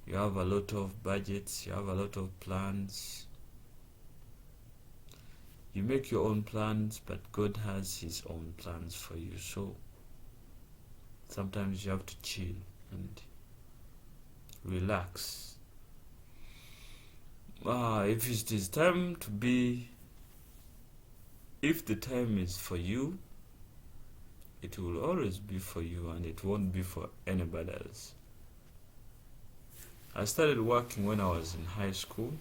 You have a lot of budgets, you have a lot of plans. You make your own plans, but God has His own plans for you. So sometimes you have to chill and relax. If it is time to be, if the time is for you, it will always be for you, and it won't be for anybody else. I started working when I was in high school.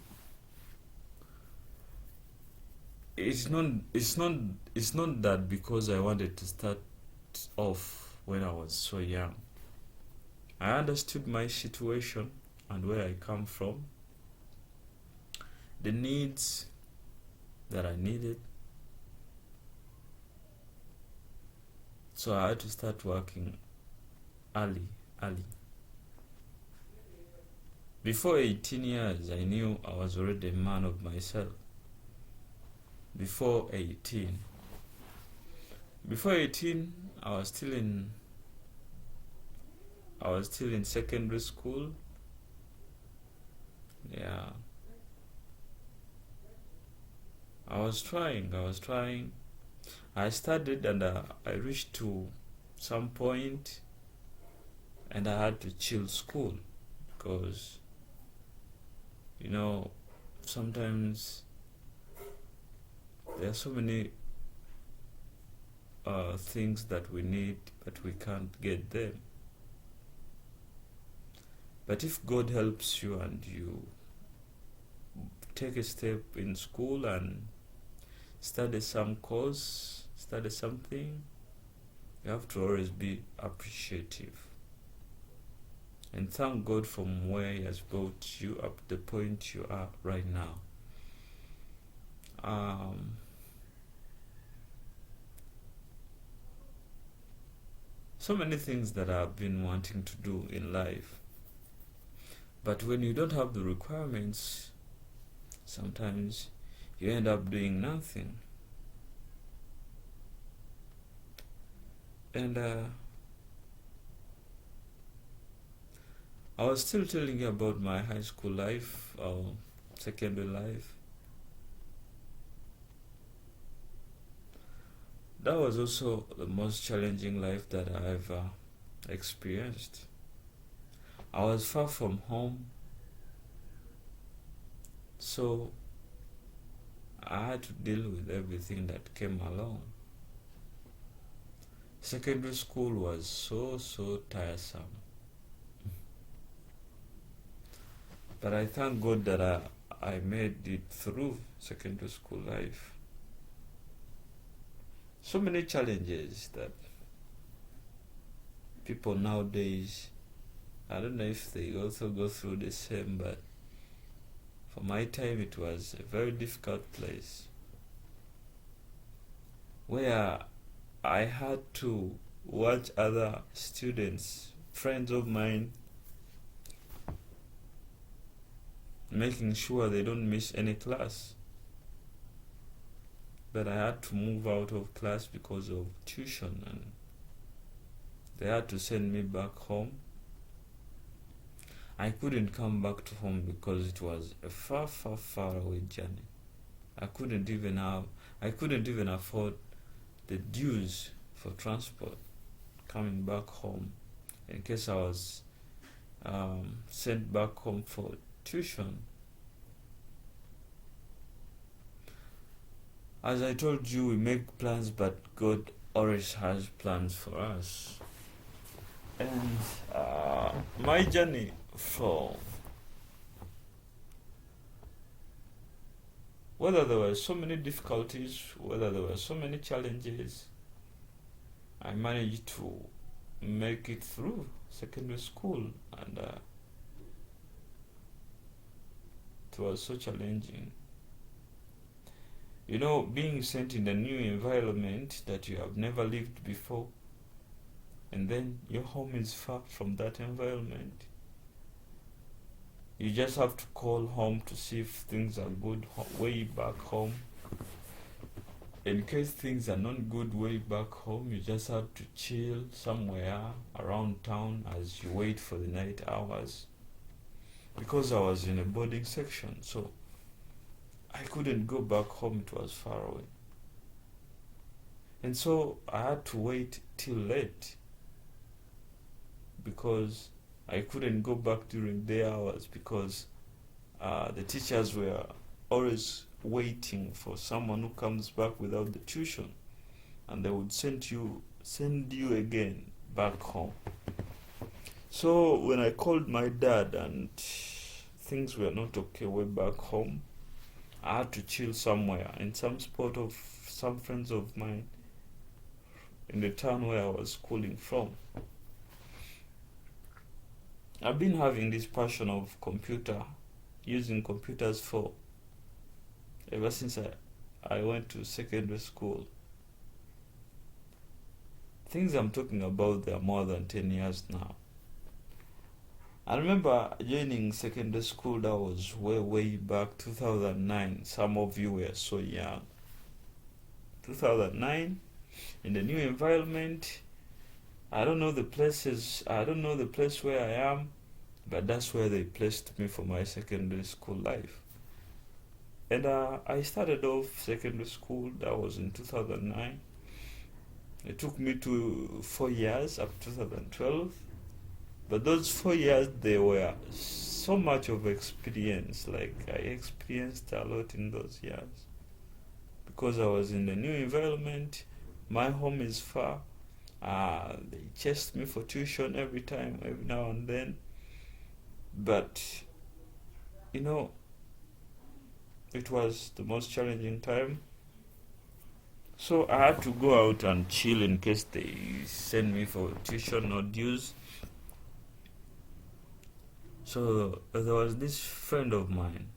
It's not that because I wanted to start off when I was so young. I understood my situation and where I come from, the needs that I needed. So I had to start working early. Before 18 years, I knew I was already a man of myself. Before 18, I was still in secondary school. Yeah. I was trying. I studied, and I reached to some point, and I had to chill school because, sometimes there are so many things that we need, but we can't get them. But if God helps you and you take a step in school and study some course, study something, you have to always be appreciative and thank God from where He has brought you up to the point you are right now. So many things that I've been wanting to do in life, but when you don't have the requirements, sometimes you end up doing nothing. And I was still telling you about my high school life or secondary life. That was also the most challenging life that I ever experienced. I was far from home, so I had to deal with everything that came along. Secondary school was so tiresome. But I thank God that I made it through secondary school life. So many challenges that people nowadays, I don't know if they also go through the same, but for my time it was a very difficult place where I had to watch other students, friends of mine, making sure they don't miss any class. But I had to move out of class because of tuition, and they had to send me back home. I couldn't come back to home because it was a far away journey. I couldn't even afford the dues for transport coming back home in case I was sent back home for tuition. As I told you, we make plans, but God always has plans for us. And my journey from whether there were so many difficulties, whether there were so many challenges, I managed to make it through secondary school, and it was so challenging. You know, being sent in a new environment that you have never lived before, and then your home is far from that environment. You just have to call home to see if things are good way back home. In case things are not good way back home, you just have to chill somewhere around town as you wait for the night hours. Because I was in a boarding section, so I couldn't go back home, it was far away. And so I had to wait till late because I couldn't go back during day hours because the teachers were always waiting for someone who comes back without the tuition, and they would send you again back home. So when I called my dad and things were not okay way back home, I had to chill somewhere in some spot of some friends of mine in the town where I was schooling from. I've been having this passion of using computers for ever since I went to secondary school. Things I'm talking about, they are more than 10 years now. I remember joining secondary school, that was way back 2009. Some of you were so young. 2009, in the new environment. I don't know the place where I am, but that's where they placed me for my secondary school life. And I started off secondary school, that was in 2009. It took me to 4 years up to 2012. But those 4 years, they were so much of experience. Like, I experienced a lot in those years. Because I was in the new environment, my home is far. They chased me for tuition every now and then. But, you know, it was the most challenging time. So I had to go out and chill in case they send me for tuition or dues. So there was this friend of mine.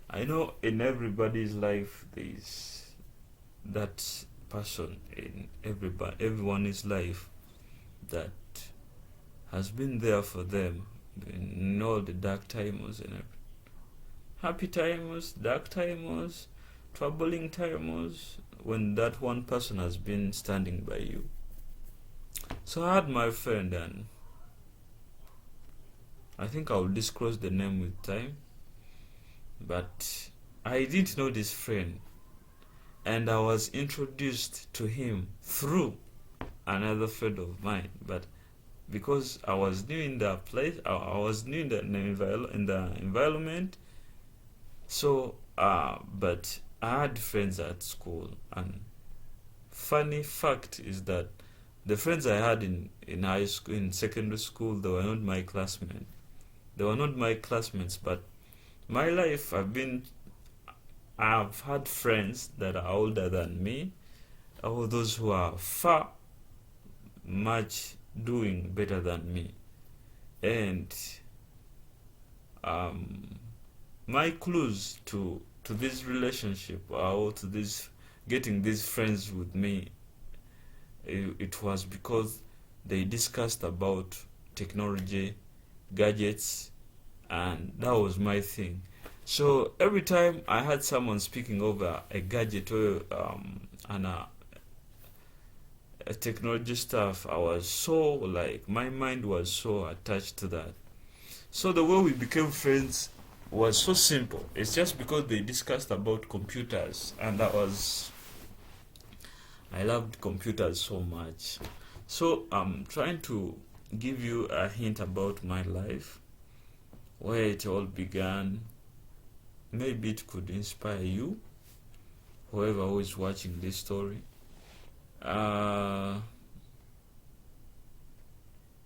I know in everybody's life there is that person in everyone's life that has been there for them in all the dark times and everything. Happy times, dark times, troubling times, when that one person has been standing by you. So I had my friend, and I think I will disclose the name with time, but I didn't know this friend, and I was introduced to him through another friend of mine. But because I was new in the place, I was new in the environment, So, but I had friends at school, and funny fact is that the friends I had in high school, in secondary school, they were not my classmates. They were not my classmates, but my life, I've had friends that are older than me, or those who are far much doing better than me. And my clues to this relationship, or to this getting these friends with me, it was because they discussed about technology, gadgets, and that was my thing. So every time I had someone speaking over a gadget or and a technology stuff, I was so like, my mind was so attached to that. So the way we became friends was so simple. It's just because they discussed about computers, and I loved computers so much. So I'm trying to give you a hint about my life, where it all began. Maybe it could inspire you, whoever who is watching this story.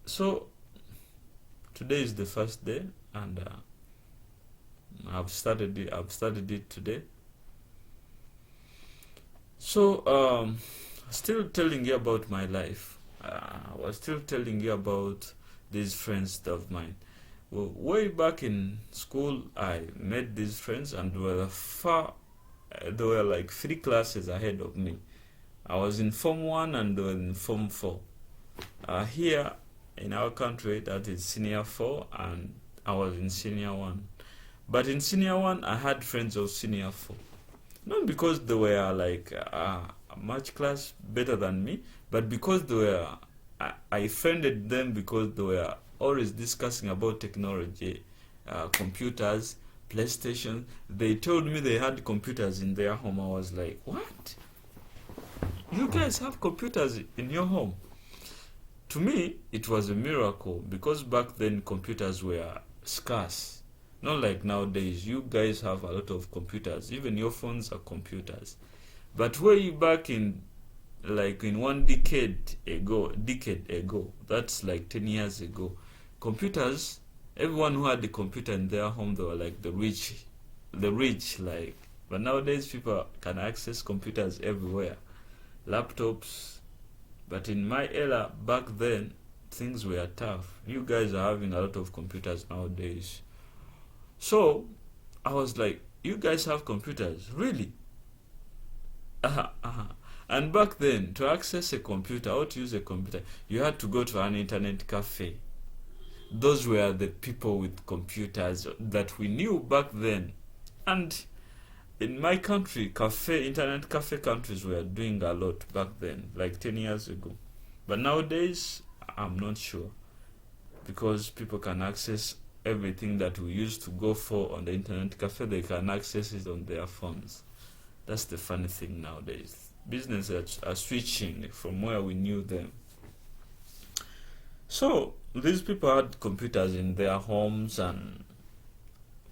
So today is the first day, and I've started it today. So still telling you about my life. I was still telling you about these friends of mine. Well, way back in school, I met these friends, and they were like 3 classes ahead of me. I was in Form 1 and they were in Form 4. Here in our country, that is Senior 4, and I was in Senior 1. But in Senior 1, I had friends of Senior 4. Not because they were like much class better than me, but because I friended them because they were always discussing about technology, computers, PlayStation. They told me they had computers in their home. I was like, what? You guys have computers in your home? To me, it was a miracle, because back then computers were scarce. Not like nowadays. You guys have a lot of computers. Even your phones are computers. But way back in, like in one decade ago, that's like 10 years ago, computers, everyone who had the computer in their home, they were like the rich, like. But nowadays people can access computers everywhere, laptops. But in my era, back then, things were tough. You guys are having a lot of computers nowadays. So I was like, you guys have computers? Really? And back then, to access a computer, or to use a computer, you had to go to an internet cafe. Those were the people with computers that we knew back then. And in my country, internet cafe countries were doing a lot back then, like 10 years ago. But nowadays, I'm not sure, because people can access everything that we used to go for on the internet cafe. They can access it on their phones. That's the funny thing nowadays. Businesses are switching from where we knew them. So these people had computers in their homes and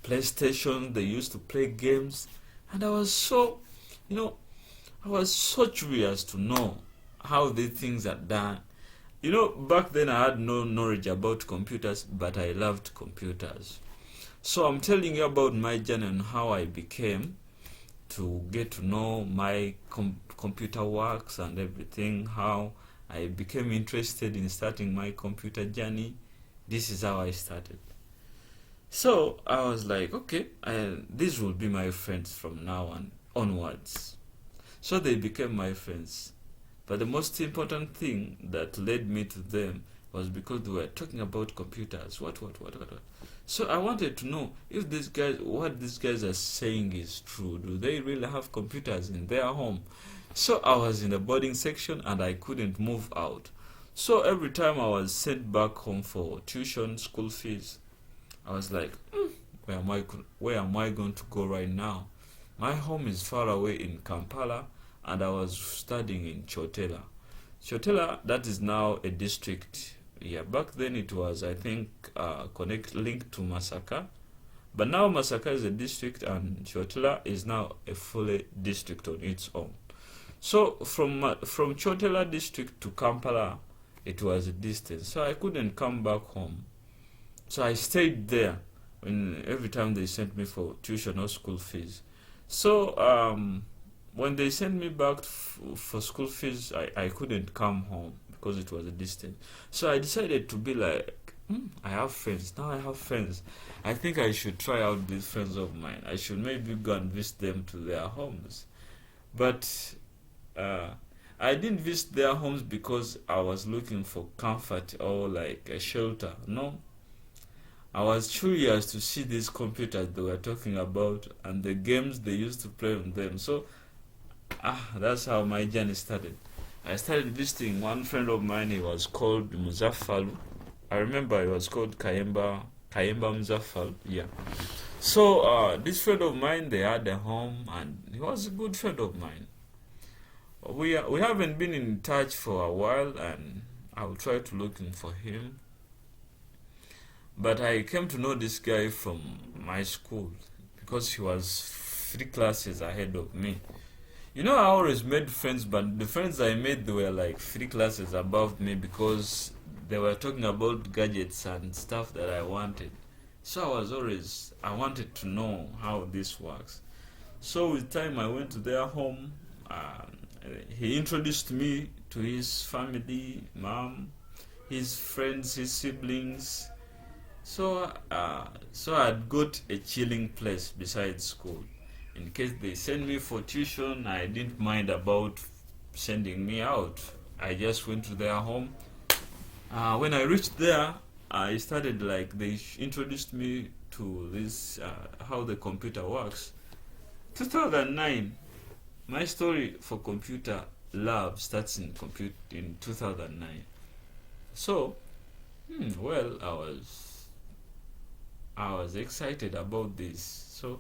PlayStation. They used to play games, and I was so curious to know how these things are done. Back then I had no knowledge about computers, but I loved computers. So I'm telling you about my journey and how I became to get to know my computer works and everything, how I became interested in starting my computer journey. This is how I started. So I was like, okay, these will be my friends from now on onwards. So they became my friends. But the most important thing that led me to them was because they were talking about computers. What. So I wanted to know if what these guys are saying is true. Do they really have computers in their home? So I was in the boarding section and I couldn't move out. So every time I was sent back home for tuition, school fees, I was like, where am I going to go right now? My home is far away in Kampala, and I was studying in Chotela. Chotela, that is now a district. Yeah, back then it was, I think, linked to Masaka. But now Masaka is a district and Chotela is now a fully district on its own. So from Chotela district to Kampala, it was a distance. So I couldn't come back home. So I stayed there every time they sent me for tuition or school fees. So when they sent me back for school fees, I couldn't come home because it was a distance. So I decided to be like, I have friends. Now I have friends. I think I should try out these friends of mine. I should maybe go and visit them to their homes. But I didn't visit their homes because I was looking for comfort or like a shelter. No. I was curious to see these computers they were talking about and the games they used to play on them. So that's how my journey started. I started visiting one friend of mine. He was called Muzaffaru. I remember it was called Kayemba Muzaffar. Yeah. So this friend of mine, they had a home, and he was a good friend of mine. We haven't been in touch for a while, and I will try to looking for him. But I came to know this guy from my school because he was 3 classes ahead of me. You know, I always made friends, but the friends I made, they were like 3 classes above me because they were talking about gadgets and stuff that I wanted. So I wanted to know how this works. So with time I went to their home. He introduced me to his family, mom, his friends, his siblings. So I'd got a chilling place besides school. In case they send me for tuition, I didn't mind about sending me out. I just went to their home. When I reached there, I started they introduced me to this, how the computer works. 2009, my story for computer lab starts in 2009. So, well, I was excited about this. So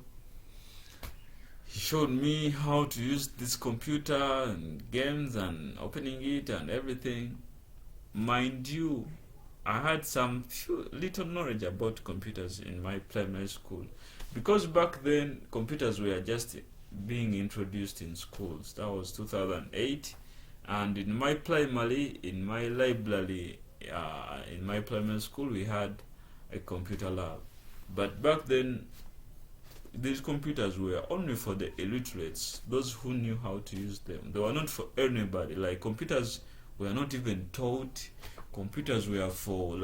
he showed me how to use this computer and games and opening it and everything. Mind you, I had some little knowledge about computers in my primary school because back then computers were just being introduced in schools. That was 2008, and in my library, in my primary school, we had a computer lab. But back then, these computers were only for the illiterates, those who knew how to use them. They were not for anybody. Like computers were not even taught. Computers were for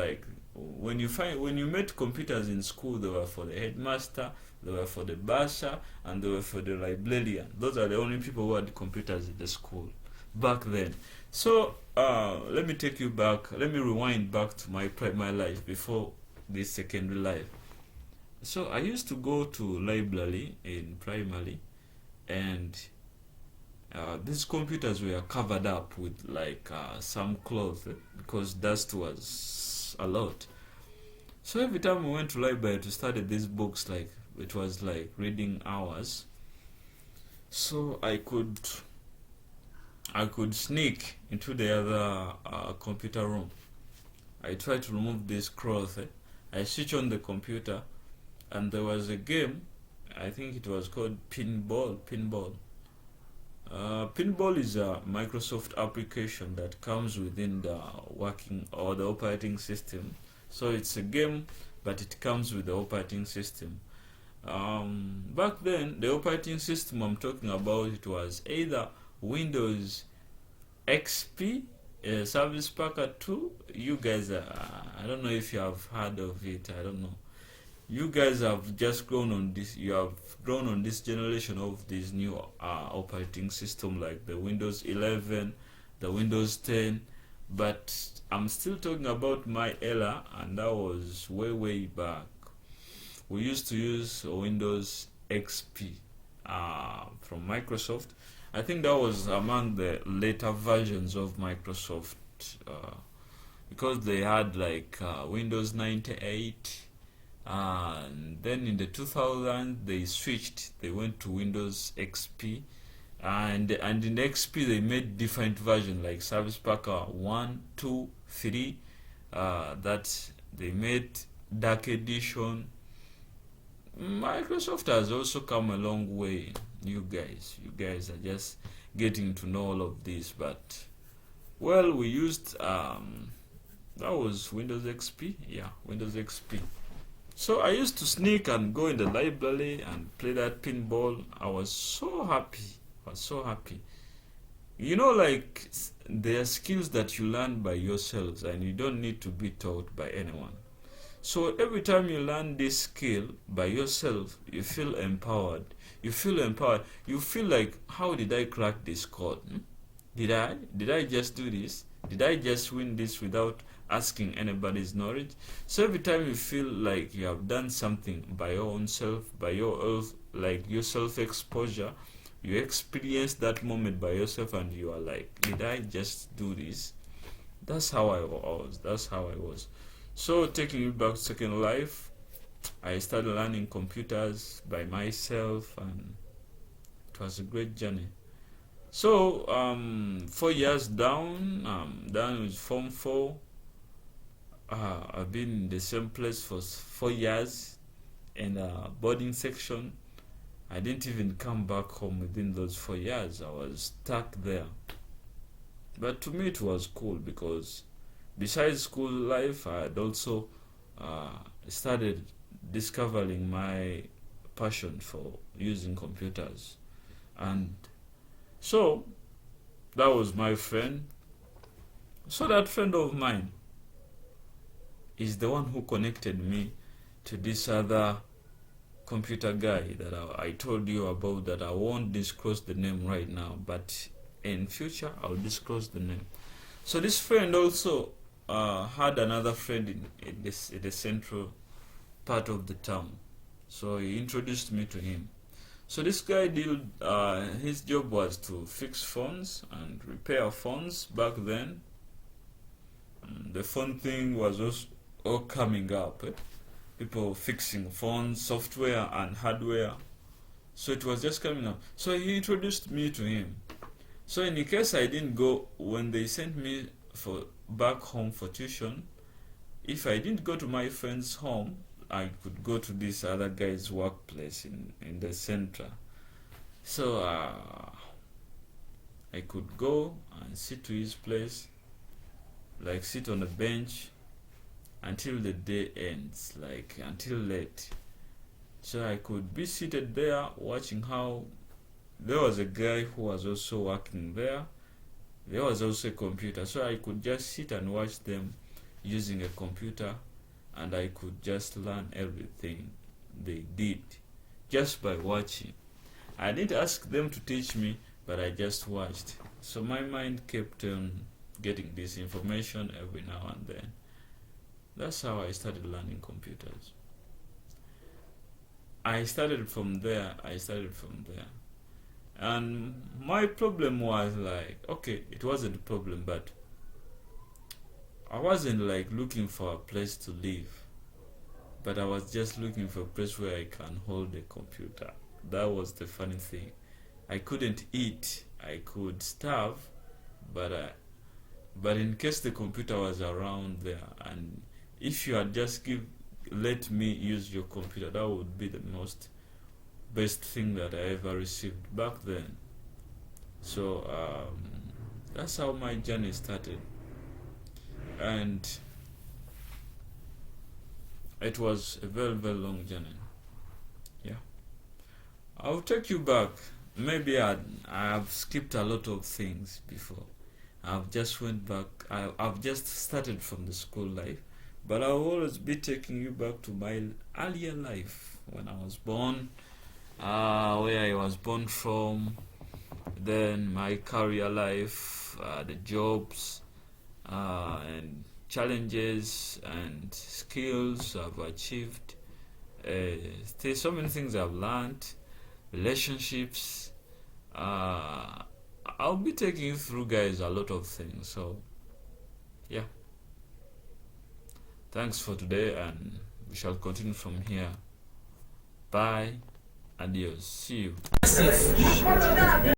when you met computers in school, they were for the headmaster, they were for the bursar, and they were for the librarian. Those are the only people who had computers in the school back then. So let me take you back. Let me rewind back to my primary life before this secondary life. So I used to go to library in primary, and these computers were covered up with some cloth because dust was a lot. So every time we went to library to study these books, it was like reading hours. So I could sneak into the other computer room. I tried to remove this cloth. I switch on the computer, and there was a game. I think it was called Pinball. Pinball is a Microsoft application that comes within the working or the operating system. So it's a game, but it comes with the operating system. Back then, the operating system I'm talking about, it was either Windows XP, Service Pack 2. You guys, I don't know if you have heard of it. I don't know. You guys have just grown on this. You have grown on this generation of this new operating system, like the Windows 11, the Windows 10. But I'm still talking about my era, and that was way back. We used to use Windows XP from Microsoft. I think that was among the later versions of Microsoft because they had Windows 98. And then in the 2000s they switched. They went to Windows XP, and in XP they made different versions like Service Pack 1, 2, 3. That they made Dark Edition. Microsoft has also come a long way. You guys are just getting to know all of this, but well, we used that was Windows XP. Yeah, Windows XP. So I used to sneak and go in the library and play that pinball. I was so happy. You know, like, there are skills that you learn by yourselves and you don't need to be taught by anyone. So every time you learn this skill by yourself, you feel empowered. You feel like, how did I crack this code? Did I just do this? Did I just win this without asking anybody's knowledge? So every time you feel like you have done something by your own self, by your self-exposure, you experience that moment by yourself and you are like, did I just do this? That's how I was. So taking it back to Second Life, I started learning computers by myself and it was a great journey. So 4 years down, done with Form 4. I've been in the same place for 4 years in a boarding section. I didn't even come back home within those 4 years. I was stuck there. But to me it was cool because besides school life, I had also started discovering my passion for using computers. And so that was my friend. So that friend of mine is the one who connected me to this other computer guy that I told you about, that I won't disclose the name right now, but in future I'll disclose the name. So this friend also had another friend in the central part of the town. So he introduced me to him. So this guy his job was to fix phones and repair phones back then. The phone thing was also all coming up. People fixing phones, software and hardware. So it was just coming up. So he introduced me to him. So in case I didn't go, when they sent me back home for tuition, if I didn't go to my friend's home, I could go to this other guy's workplace in the center. So I could go and sit to his place, like sit on a bench until the day ends, like until late. So I could be seated there watching how there was a guy who was also working there. There was also a computer, so I could just sit and watch them using a computer, and I could just learn everything they did just by watching. I didn't ask them to teach me, but I just watched. So my mind kept on getting this information every now and then. That's how I started learning computers. I started from there. And my problem was like, okay, it wasn't a problem, but I wasn't like looking for a place to live, but I was just looking for a place where I can hold a computer. That was the funny thing. I couldn't eat, I could starve, but in case the computer was around there, and if you had just let me use your computer, that would be the best thing that I ever received back then. So that's how my journey started, and it was a very, very long journey. Yeah, I'll take you back. Maybe I have skipped a lot of things before. I've just went back. I've just started from the school life, but I'll always be taking you back to my earlier life when I was born, where I was born from, then my career life, the jobs and challenges and skills I've achieved. There's so many things I've learned, relationships. I'll be taking you through, guys, a lot of things. So yeah, thanks for today, and we shall continue from here. Bye, adios, see you.